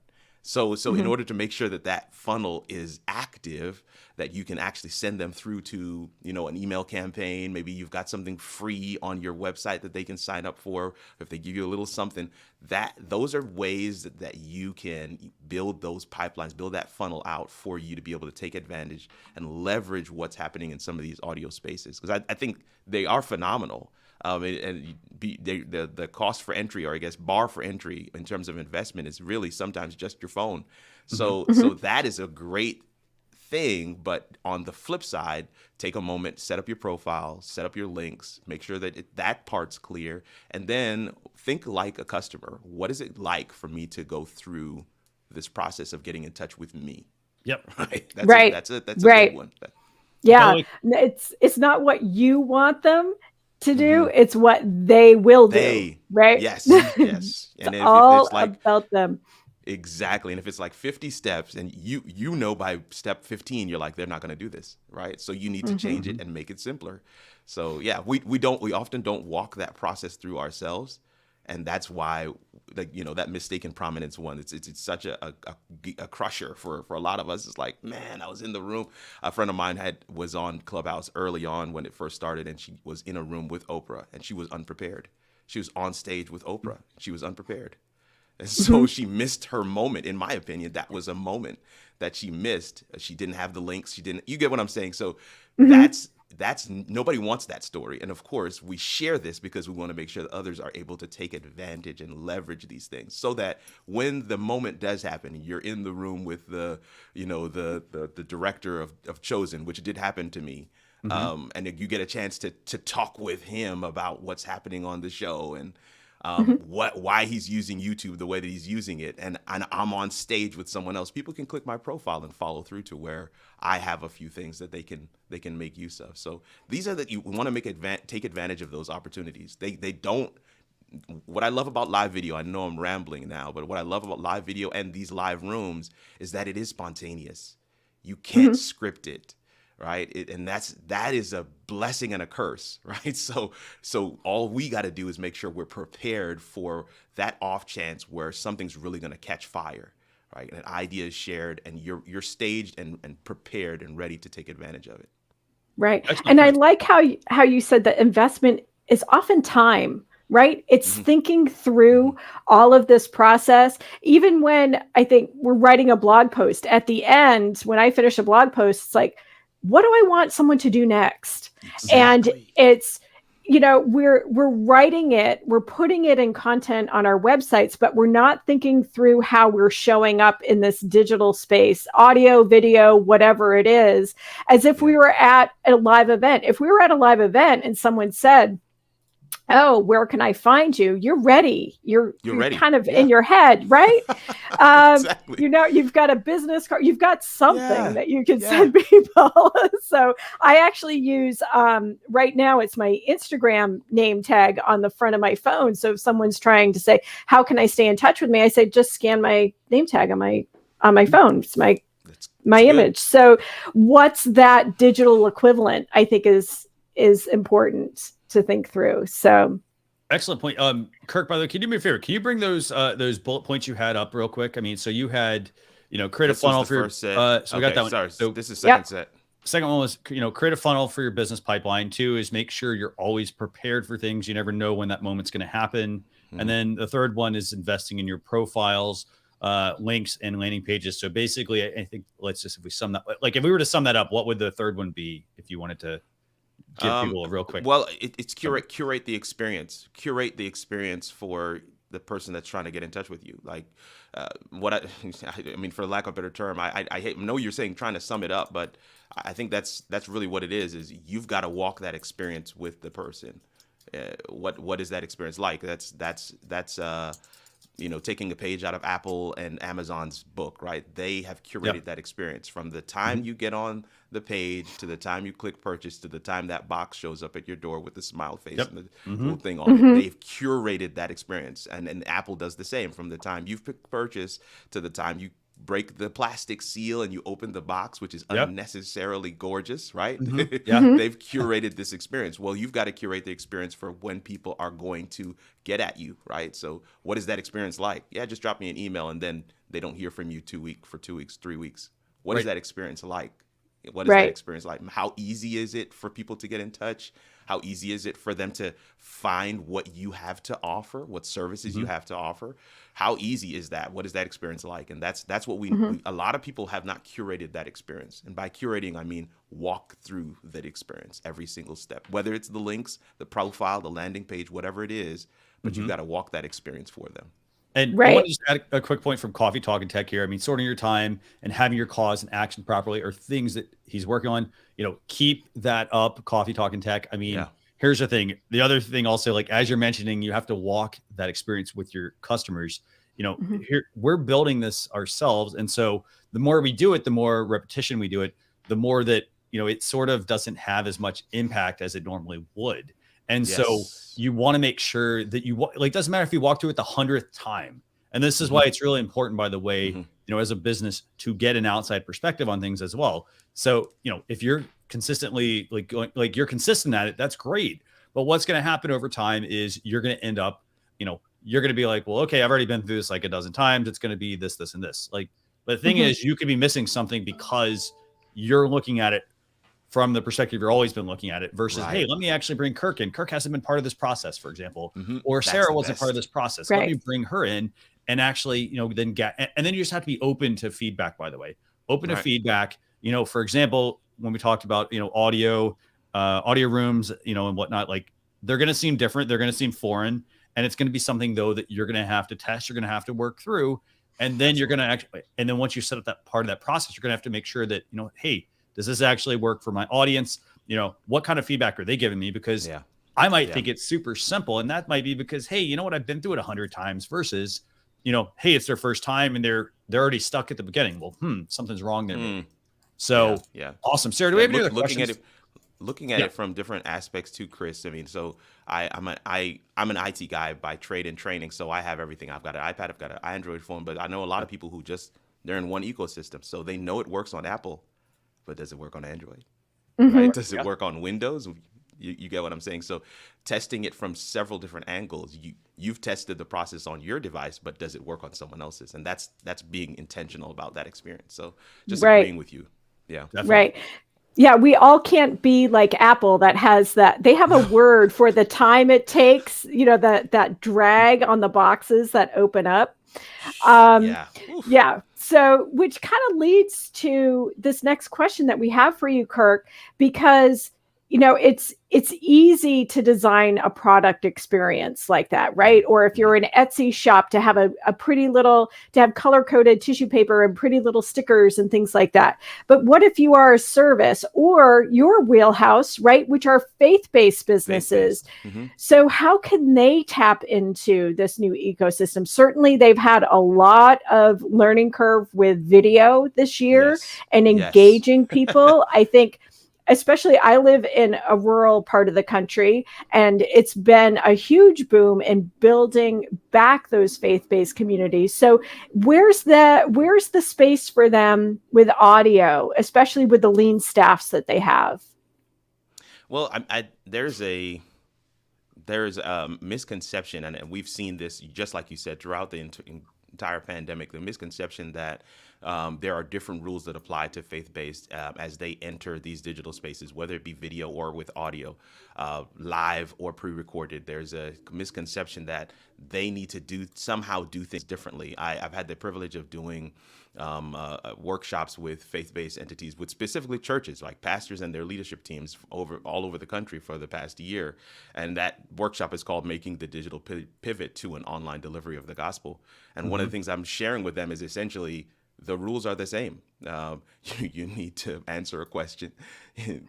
So in order to make sure that funnel is active, active that you can actually send them through to, an email campaign. Maybe you've got something free on your website that they can sign up for. If they give you a little something, those are ways that you can build those pipelines, build that funnel out for you to be able to take advantage and leverage what's happening in some of these audio spaces. Because I think they are phenomenal. The cost for entry, or I guess bar for entry in terms of investment, is really sometimes just your phone. So that is a great thing. But on the flip side, take a moment, set up your profile, set up your links, make sure that that part's clear, and then think like a customer. What is it like for me to go through this process of getting in touch with me? Yep. Right. That's a right. good one. Yeah. It's not what you want them to do, it's what they will do, right? Yes. And it's all it's like, about them. Exactly. And if it's like 50 steps and you know by step 15, you're like, they're not going to do this, right? So you need to change it and make it simpler. So yeah, we often don't walk that process through ourselves. And that's why, that mistaken prominence one, it's such a crusher for a lot of us. It's like, man, I was in the room. A friend of mine was on Clubhouse early on when it first started, and she was in a room with Oprah, and she was unprepared. She was on stage with Oprah. She was unprepared. And so she missed her moment. In my opinion, that was a moment that she missed. She didn't have the links. You get what I'm saying? So that's nobody wants that story. And of course, we share this because we want to make sure that others are able to take advantage and leverage these things, so that when the moment does happen, you're in the room with the director of Chosen, which did happen to me. And you get a chance to talk with him about what's happening on the show and why he's using YouTube the way that he's using it, and I'm on stage with someone else. People can click my profile and follow through to where I have a few things that they can make use of. So these are that you want to take advantage of those opportunities. They don't. What I love about live video, I know I'm rambling now, but what I love about live video and these live rooms is that it is spontaneous. You can't script it. Right. And that is a blessing and a curse. Right. So all we got to do is make sure we're prepared for that off chance where something's really going to catch fire. Right. And an idea is shared and you're staged and prepared and ready to take advantage of it. Right. And I like how you said that investment is often time. Right. It's thinking through all of this process. Even when I think we're writing a blog post, at the end, when I finish a blog post, it's like, what do I want someone to do next? Exactly. And it's, we're writing it, we're putting it in content on our websites, but we're not thinking through how we're showing up in this digital space, audio, video, whatever it is, as if we were at a live event. If we were at a live event and someone said, oh, where can I find you? You're ready. You're ready. Kind of in your head, right? Exactly. You've got a business card. You've got something that you can send people. So I actually use, right now, it's my Instagram name tag on the front of my phone. So if someone's trying to say, how can I stay in touch with me? I say, just scan my name tag on my phone. It's my image. So what's that digital equivalent, I think is important to think through. So excellent point. Kirk, by the way, can you do me a favor? Can you bring those bullet points you had up real quick? I mean, so you had, create a funnel for your, so we got that one. Sorry. So this is second set. Second one was, create a funnel for your business pipeline. 2 is make sure you're always prepared for things. You never know when that moment's going to happen. And then the third one is investing in your profiles, links and landing pages. So basically, I think if we sum that, if we were to sum that up, what would the third one be if you wanted to give people a real quick? Well, it's curate the experience. Curate the experience for the person that's trying to get in touch with you. Like I mean, for lack of a better term, I know you're saying trying to sum it up, but I think that's really what it is you've got to walk that experience with the person. What is that experience like? That's taking a page out of Apple and Amazon's book, right? They have curated that experience from the time you get on the page to the time you click purchase to the time that box shows up at your door with the smile face and the little thing on it. They've curated that experience. And Apple does the same from the time you've purchased to the time you break the plastic seal and you open the box, which is unnecessarily gorgeous, right? They've curated this experience. Well, you've got to curate the experience for when people are going to get at you, right? So what is that experience like? Yeah, just drop me an email and then they don't hear from you 2 weeks, 3 weeks. What Right. is that experience like? What is that Right. experience like? How easy is it for people to get in touch? How easy is it for them to find what you have to offer, what services you Mhm. have to offer? How easy is that? What is that experience like? And that's what Mhm. a lot of people have not curated that experience. And by curating, I mean walk through that experience every single step, whether it's the links, the profile, the landing page, whatever it is, but you've Mhm. got to walk that experience for them. And I want Right. to just add a quick point from Coffee Talk and Tech here. I mean, sorting your time and having your cause and action properly are things that he's working on. Keep that up, Coffee Talk and Tech. I mean, Yeah. here's the thing. The other thing also, like as you're mentioning, you have to walk that experience with your customers. Mhm. Here we're building this ourselves. And so the more we do it, the more repetition we do it, the more that, it sort of doesn't have as much impact as it normally would. And so Yes. you want to make sure that like, doesn't matter if you walk through it the 100th time. And this is hmm why it's really important, by the way, hmm as a business to get an outside perspective on things as well. So, if you're consistently like you're consistent at it, that's great. But what's going to happen over time is you're going to end up, you're going to be like, well, okay, I've already been through this like a dozen times. It's going to be this, this, and this. Like, but the thing Mhm. is, you could be missing something because you're looking at it from the perspective you've always been looking at it versus, hey, Right. let me actually bring Kirk in. Kirk hasn't been part of this process, for example, or That's Sarah the wasn't part of best. this process. Let me Right. bring her in and actually, then and then you just have to be open to feedback, by the way, open to Right. feedback. For example, when we talked about, audio rooms, and whatnot, like they're going to seem different. They're going to seem foreign. And it's going to be something though, that you're going to have to test. You're going to have to work through. And then you're going to actually, and then once you set up that part of that process, you're going to have to make sure that, hey, does this actually work for my audience? What kind of feedback are they giving me? Because Yeah. I might Yeah. think it's super simple. And that might be because, hey, you know what? I've been through it 100 times versus, hey, it's their first time and they're already stuck at the beginning. Well, something's wrong there. Maybe. Mm. So Yeah. awesome. Sarah, do Yeah. we have any other Looking at questions? it, looking at Yeah. it from different aspects too, Chris. I mean, so I'm an IT guy by trade and training, so I have everything. I've got an iPad, I've got an Android phone, but I know a lot of people who they're in one ecosystem, so they know it works on Apple, but does it work on Android? Mhm. Right? Does it Yeah. work on Windows? You get what I'm saying? So testing it from several different angles. You've tested the process on your device, but does it work on someone else's? And that's being intentional about that experience. So just Right. agreeing with you. Yeah. Definitely. Right. Yeah, we all can't be like Apple that has that. They have a word for the time it takes, that drag on the boxes that open up. Yeah. Oof. Yeah. So, which kind of leads to this next question that we have for you, Kirk, because it's easy to design a product experience like that, right? Or if you're an Etsy shop, to have a pretty little, to have color coded tissue paper and pretty little stickers and things like that. But what if you are a service or your wheelhouse, right, which are faith-based businesses? Faith-based. So how can they tap into this new ecosystem? Certainly, they've had a lot of learning curve with video this year Yes. and Yes. engaging people. I think, especially, I live in a rural part of the country, and it's been a huge boom in building back those faith-based communities. So where's the space for them with audio, especially with the lean staffs that they have? Well, there's a misconception, and we've seen this, just like you said, throughout the entire pandemic, the misconception that there are different rules that apply to faith-based as they enter these digital spaces, whether it be video or with audio, live or pre-recorded. There's a misconception that they need to somehow do things differently. I've had the privilege of doing workshops with faith-based entities, with specifically churches, like pastors and their leadership teams all over the country for the past year. And that workshop is called Making the Digital Pivot to an Online Delivery of the Gospel. And one of the things I'm sharing with them is essentially the rules are the same. You need to answer a question.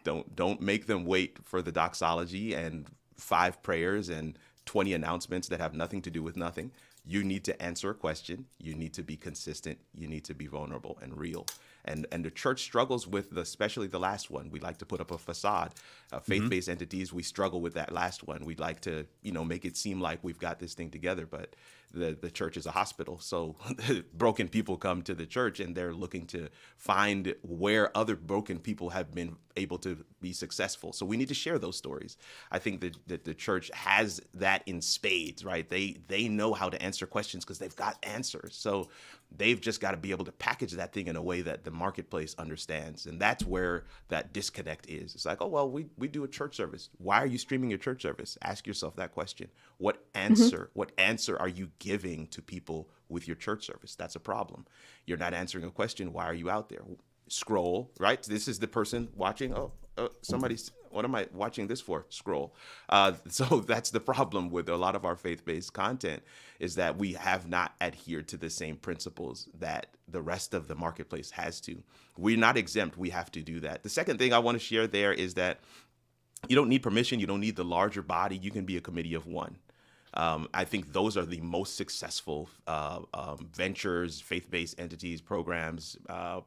Don't make them wait for the doxology and 5 prayers and 20 announcements that have nothing to do with nothing. You need to answer a question. You need to be consistent. You need to be vulnerable and real. And the church struggles with especially the last one. We like to put up a facade. Faith-based entities, we struggle with that last one. We'd like to, make it seem like we've got this thing together, but the church is a hospital. So broken people come to the church and they're looking to find where other broken people have been able to be successful. So we need to share those stories. I think that the church has that in spades, right? They know how to answer questions because they've got answers. So they've just got to be able to package that thing in a way that the marketplace understands. And that's where that disconnect is. It's like, oh, well, we do a church service. Why are you streaming your church service? Ask yourself that question. What answer are you giving to people with your church service? That's a problem. You're not answering a question. Why are you out there? Scroll, right? This is the person watching. Somebody's, what am I watching this for? Scroll. So that's the problem with a lot of our faith-based content, is that we have not adhered to the same principles that the rest of the marketplace has to. We're not exempt. We have to do that. The second thing I want to share there is that you don't need permission. You don't need the larger body. You can be a committee of one. I think those are the most successful ventures, faith-based entities, programs,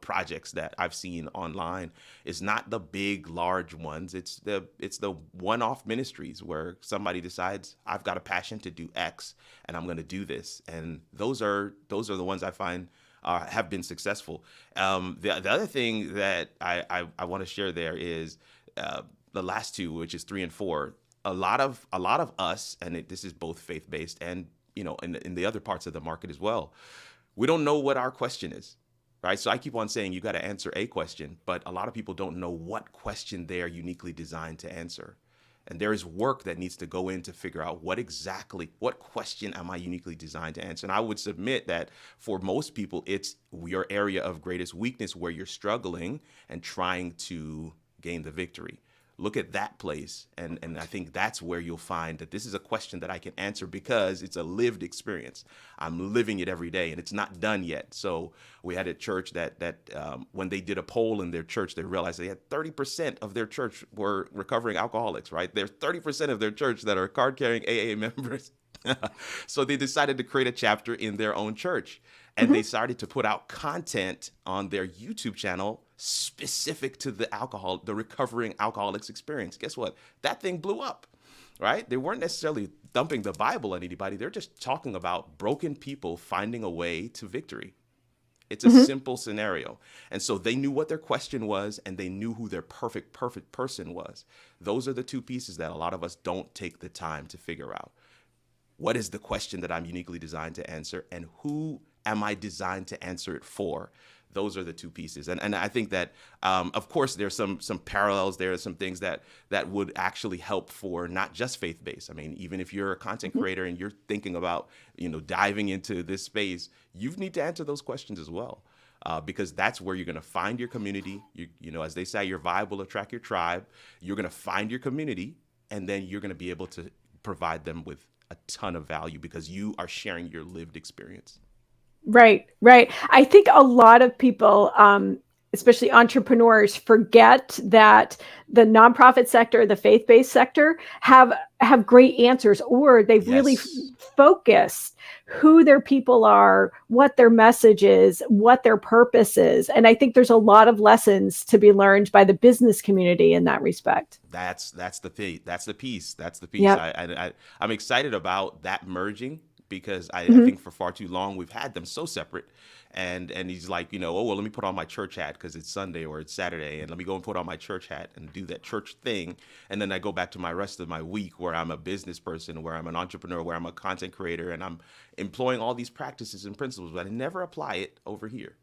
projects that I've seen online. It's not the big, large ones. It's the one-off ministries where somebody decides, I've got a passion to do X, and I'm going to do this. And those are the ones I find have been successful. The other thing that I want to share there is the last two, which is 3 and 4. A lot of us, and this is both faith-based and, in the other parts of the market as well, we don't know what our question is, right? So I keep on saying you got to answer a question, but a lot of people don't know what question they are uniquely designed to answer. And there is work that needs to go in to figure out what question am I uniquely designed to answer? And I would submit that for most people, it's your area of greatest weakness where you're struggling and trying to gain the victory. Look at that place. And I think that's where you'll find that this is a question that I can answer because it's a lived experience. I'm living it every day and it's not done yet. So we had a church that when they did a poll in their church, they realized they had 30% of their church were recovering alcoholics, right? There's 30% of their church that are card-carrying AA members. So they decided to create a chapter in their own church. And they started to put out content on their YouTube channel specific to the recovering alcoholics experience. Guess what? That thing blew up, right? They weren't necessarily dumping the Bible on anybody. They're just talking about broken people finding a way to victory. It's a simple scenario. And so they knew what their question was, and they knew who their perfect person was. Those are the two pieces that a lot of us don't take the time to figure out. What is the question that I'm uniquely designed to answer, and who am I designed to answer it for? Those are the two pieces. And I think that, of course, there's some parallels. There are some things that would actually help for not just faith-based. I mean, even if you're a content creator and you're thinking about, diving into this space, you need to answer those questions as well. Because that's where you're going to find your community. As they say, your vibe will attract your tribe. You're going to find your community, and then you're going to be able to provide them with a ton of value because you are sharing your lived experience. Right. I think a lot of people, especially entrepreneurs, forget that the nonprofit sector, the faith-based sector, have great answers, or they've really focused who their people are, what their message is, what their purpose is. And I think there's a lot of lessons to be learned by the business community in that respect. That's the piece. Yep. I'm excited about that merging. Because I think for far too long we've had them so separate, and he's like, let me put on my church hat because it's Sunday or it's Saturday, and let me go and put on my church hat and do that church thing, and then I go back to my rest of my week where I'm a business person, where I'm an entrepreneur, where I'm a content creator, and I'm employing all these practices and principles, but I never apply it over here,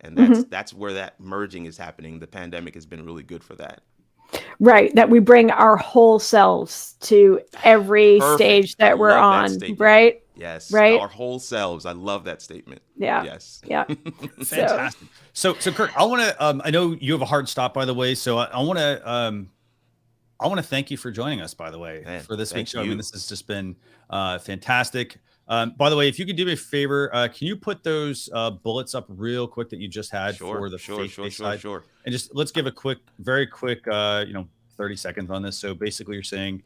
and that's where that merging is happening. The pandemic has been really good for that. Right, that we bring our whole selves to every stage that we're on, right? Yes, right. Our whole selves. I love that statement. Yeah. Yes. Yeah. Fantastic. So Kirk, I want to. I know you have a hard stop, by the way. So I want to thank you for joining us, by the way, for this week's show. I mean, this has just been fantastic. By the way, if you could do me a favor, can you put those bullets up real quick that you just had for the faith-based side? Sure. And just let's give a very quick, 30 seconds on this. So basically, you're saying,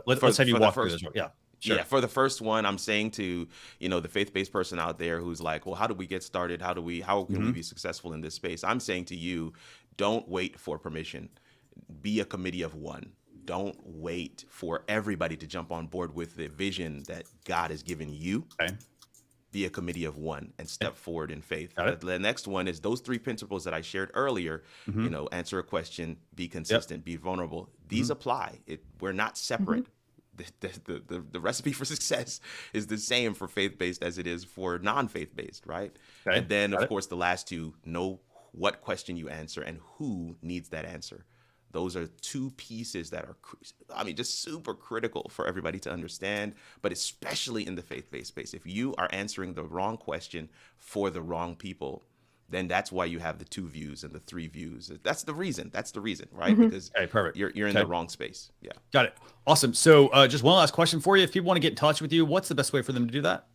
let's have you walk through this. Yeah. Sure. Yeah, for the first one, I'm saying to, the faith-based person out there who's like, well, how do we get started? How can we be successful in this space? I'm saying to you, don't wait for permission. Be a committee of one. Don't wait for everybody to jump on board with the vision that God has given you. Okay. Be a committee of one and step forward in faith. Got it. The next one is those 3 principles that I shared earlier. Answer a question, be consistent, be vulnerable. These apply. We're not separate. The recipe for success is the same for faith-based as it is for non-faith-based, right? Okay. And then, of course, the last 2, know what question you answer and who needs that answer. Those are 2 pieces that are, just super critical for everybody to understand, but especially in the faith-based space. If you are answering the wrong question for the wrong people, then that's why you have the 2 views and the 3 views. That's the reason, right? Because perfect. you're in the wrong space. Yeah. Got it. Awesome. So just one last question for you. If people want to get in touch with you, what's the best way for them to do that?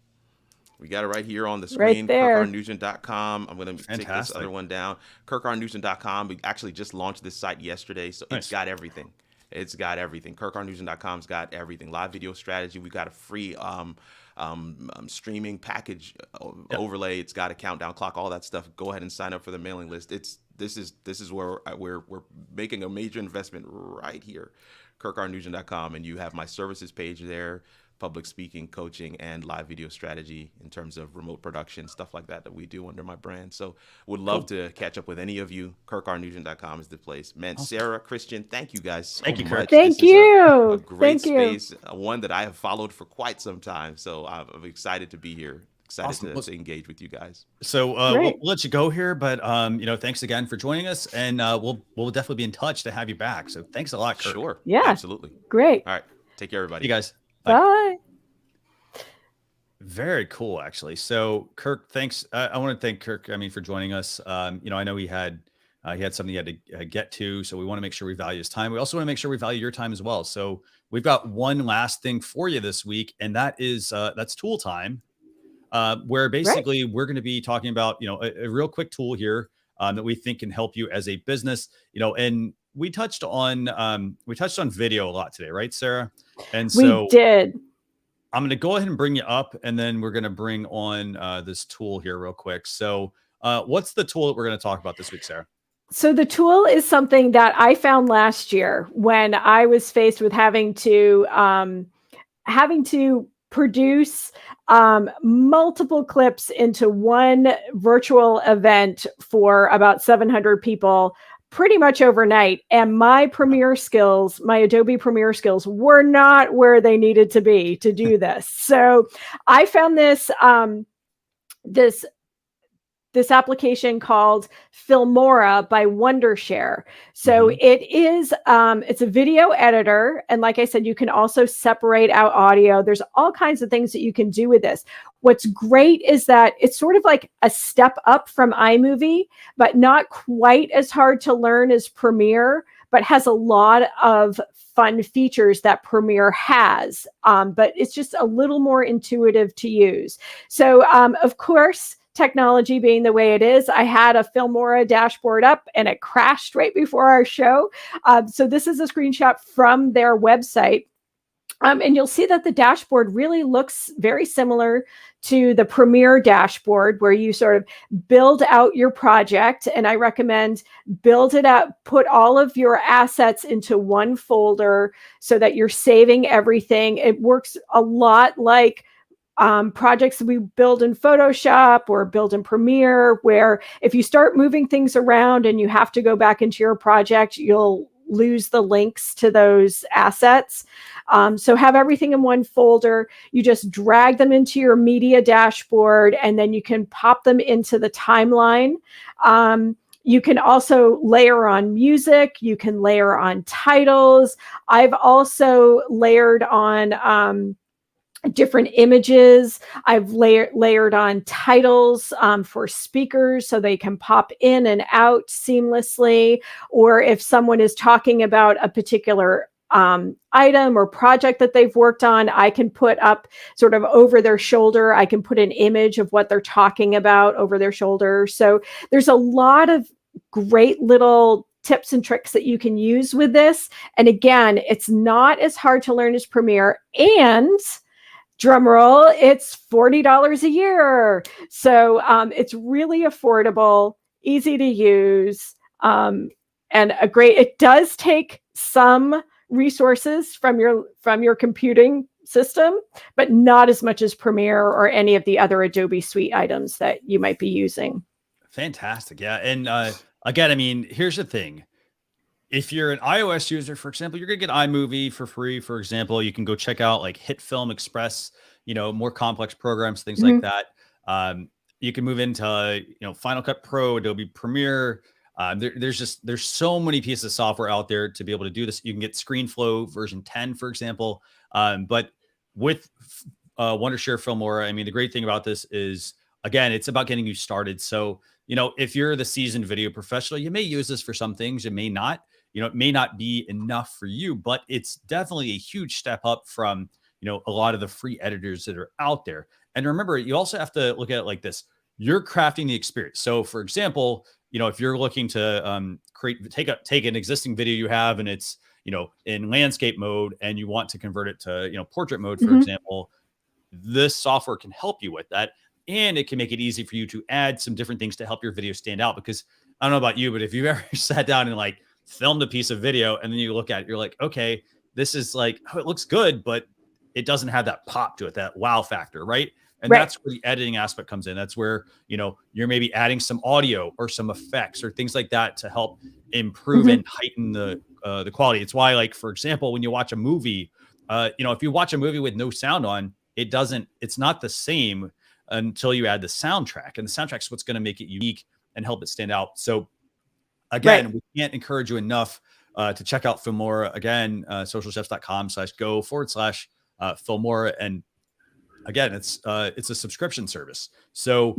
We got it right here on the screen, right there. KirkRNugent.com. I'm going to take this other one down. KirkRNugent.com. We actually just launched this site yesterday, so It's got everything. It's got everything. KirkRNugent.com's got everything. Live video strategy. We got a free streaming package overlay. It's got a countdown clock, all that stuff. Go ahead and sign up for the mailing list. This is where we're making a major investment right here. KirkRNugent.com, and you have my services page there. Public speaking, coaching, and live video strategy in terms of remote production, stuff like that we do under my brand. So would love to catch up with any of you. KirkRNugent.com is the place. Man, Sarah, Christian, thank you guys so Thank you, much. Kirk. Thank This is you. a great Thank you. space, one that I have followed for quite some time. So I'm excited to be here. Excited to engage with you guys. So we'll let you go here, but thanks again for joining us, and we'll definitely be in touch to have you back. So thanks a lot, Kirk. Sure. Yeah. Absolutely. Great. All right. Take care, everybody. You guys. Bye. Very cool, actually. So, Kirk, thanks. I want to thank Kirk. For joining us. I know he had something he had to get to, so we want to make sure we value his time. We also want to make sure we value your time as well. So, we've got one last thing for you this week, and that's tool time, where basically we're going to be talking about a real quick tool here that we think can help you as a business. And we touched on video a lot today, right, Sarah? And so we did. I'm going to go ahead and bring you up, and then we're going to bring on this tool here real quick. So what's the tool that we're going to talk about this week, Sarah? So the tool is something that I found last year when I was faced with having to produce multiple clips into one virtual event for about 700 people pretty much overnight. And my Adobe Premiere skills were not where they needed to be to do this. So I found this application called Filmora by Wondershare. So it's a video editor. And like I said, you can also separate out audio. There's all kinds of things that you can do with this. What's great is that it's sort of like a step up from iMovie, but not quite as hard to learn as Premiere, but has a lot of fun features that Premiere has. But it's just a little more intuitive to use. So of course, technology being the way it is, I had a Filmora dashboard up and it crashed right before our show. So this is a screenshot from their website. And you'll see that the dashboard really looks very similar to the Premiere dashboard, where you sort of build out your project. And I recommend build it out, put all of your assets into one folder so that you're saving everything. It works a lot like projects that we build in Photoshop or build in Premiere, where if you start moving things around and you have to go back into your project, you'll lose the links to those assets. So have everything in one folder. You just drag them into your media dashboard, and then you can pop them into the timeline. You can also layer on music. You can layer on titles. I've also layered on different images. I've layered on titles for speakers so they can pop in and out seamlessly. Or if someone is talking about a particular item or project that they've worked on, I can put up sort of over their shoulder. I can put an image of what they're talking about over their shoulder. So there's a lot of great little tips and tricks that you can use with this. And again, it's not as hard to learn as Premiere, and drum roll, it's $40 a year. So it's really affordable, easy to use, and it does take some resources from your computing system, but not as much as Premiere or any of the other Adobe Suite items that you might be using. Fantastic. Yeah. And again, I mean, here's the thing. If you're an iOS user, for example, you're going to get iMovie for free. For example, you can go check out like Hit Film Express, more complex programs, things like that. You can move into, Final Cut Pro, Adobe Premiere. There's so many pieces of software out there to be able to do this. You can get ScreenFlow version 10, for example. But with Wondershare Filmora, I mean, the great thing about this is, again, it's about getting you started. So, if you're the seasoned video professional, you may use this for some things, you may not. It may not be enough for you, but it's definitely a huge step up from, a lot of the free editors that are out there. And remember, you also have to look at it like this. You're crafting the experience. So for example, if you're looking to take an existing video you have and it's, in landscape mode and you want to convert it to, portrait mode, for example, this software can help you with that. And it can make it easy for you to add some different things to help your video stand out. Because I don't know about you, but if you've ever sat down and like filmed a piece of video and then you look at it, you're like, okay, this is like, oh, it looks good, but it doesn't have that pop to it, that wow factor, right? And that's where the editing aspect comes in. That's where, you're maybe adding some audio or some effects or things like that to help improve and heighten the quality. It's why, like, for example, when you watch a movie, if you watch a movie with no sound on, it's not the same until you add the soundtrack. And the soundtrack is what's going to make it unique and help it stand out. So again, we can't encourage you enough to check out Filmora. Again, socialchefs.com/go/Filmora. And again, it's a subscription service. So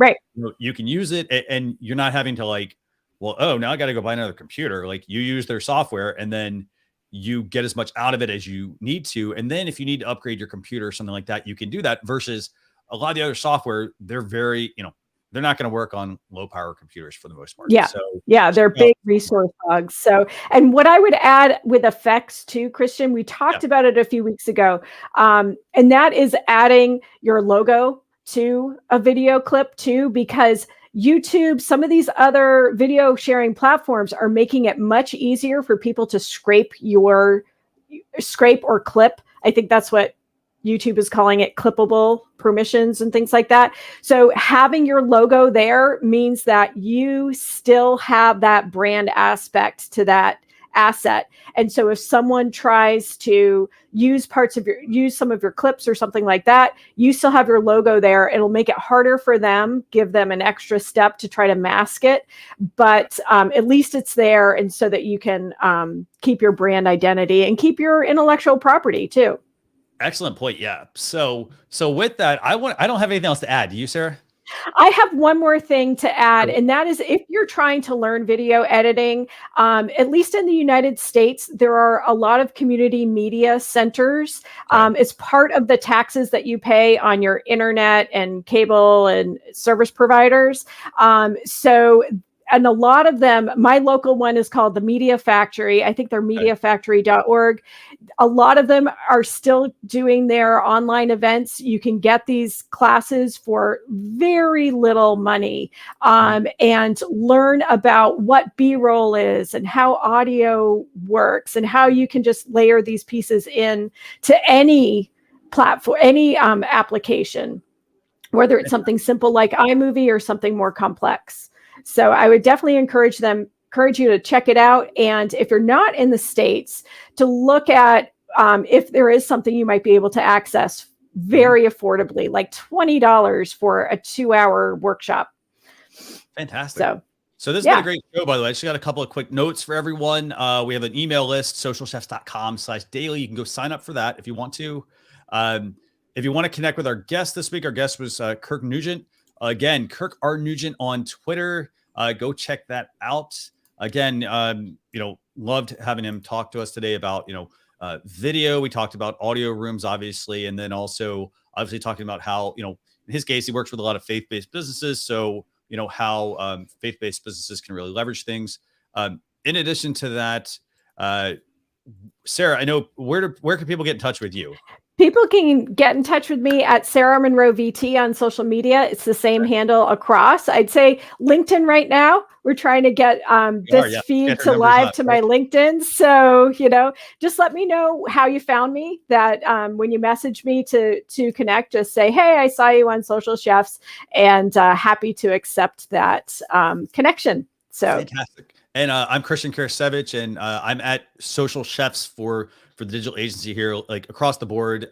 you can use it and you're not having to like, well, oh, now I got to go buy another computer. Like, you use their software and then you get as much out of it as you need to. And then if you need to upgrade your computer or something like that, you can do that, versus a lot of the other software, they're very, they're not going to work on low power computers for the most part. Yeah. So, they're big resource hogs. So, and what I would add with effects too, Christian, we talked about it a few weeks ago. And that is adding your logo to a video clip too, because YouTube, some of these other video sharing platforms are making it much easier for people to scrape or clip. I think that's what YouTube is calling it, clippable permissions and things like that. So having your logo there means that you still have that brand aspect to that asset. And so if someone tries to use some of your clips or something like that, you still have your logo there. It'll make it harder for them, give them an extra step to try to mask it. But at least it's there, and so that you can keep your brand identity and keep your intellectual property too. Excellent point. Yeah. So with that, I don't have anything else to add. Do you, Sarah? I have one more thing to add, and that is, if you're trying to learn video editing, at least in the United States, there are a lot of community media centers. It's part of the taxes that you pay on your internet and cable and service providers. And a lot of them, my local one is called the Media Factory. I think they're mediafactory.org. A lot of them are still doing their online events. You can get these classes for very little money and learn about what B-roll is and how audio works and how you can just layer these pieces in to any platform, any application, whether it's something simple like iMovie or something more complex. So I would definitely encourage you to check it out. And if you're not in the States, to look at if there is something you might be able to access very affordably, like $20 for a 2-hour workshop. Fantastic. So this has been a great show, by the way. I just got a couple of quick notes for everyone. We have an email list, socialchefs.com/daily. You can go sign up for that if you want to. If you want to connect with our guest this week, our guest was Kirk Nugent. Again, Kirk R. Nugent on Twitter. Go check that out. Again, loved having him talk to us today about, video. We talked about audio rooms, obviously, and then also obviously talking about how, in his case, he works with a lot of faith-based businesses. So, how faith-based businesses can really leverage things. In addition to that, Sarah, I know where can people get in touch with you? People can get in touch with me at Sarah Monroe VT on social media. It's the same handle across. I'd say LinkedIn right now. We're trying to get this feed to live to my LinkedIn. So, just let me know how you found me. That when you message me to connect, just say, hey, I saw you on Social Chefs, and happy to accept that connection. So fantastic. And I'm Christian Karasiewicz, and I'm at Social Chefs for the digital agency here, like across the board.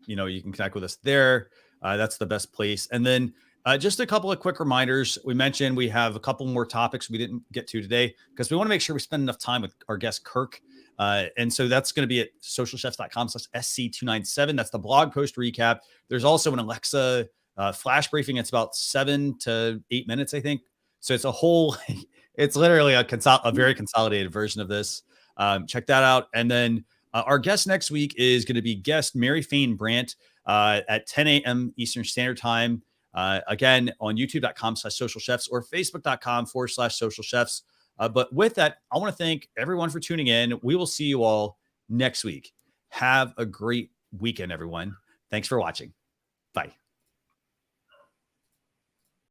You can connect with us there. That's the best place. And then just a couple of quick reminders. We mentioned we have a couple more topics we didn't get to today because we want to make sure we spend enough time with our guest, Kirk. And so that's going to be at socialchefs.com/SC297. That's the blog post recap. There's also an Alexa flash briefing. It's about 7 to 8 minutes, I think. So it's a whole, it's literally a very consolidated version of this. Check that out. And then our guest next week is going to be guest Mary Fain Brandt at 10 a.m. Eastern Standard Time. Again, on youtube.com/socialchefs or facebook.com/socialchefs. But with that, I want to thank everyone for tuning in. We will see you all next week. Have a great weekend, everyone. Thanks for watching.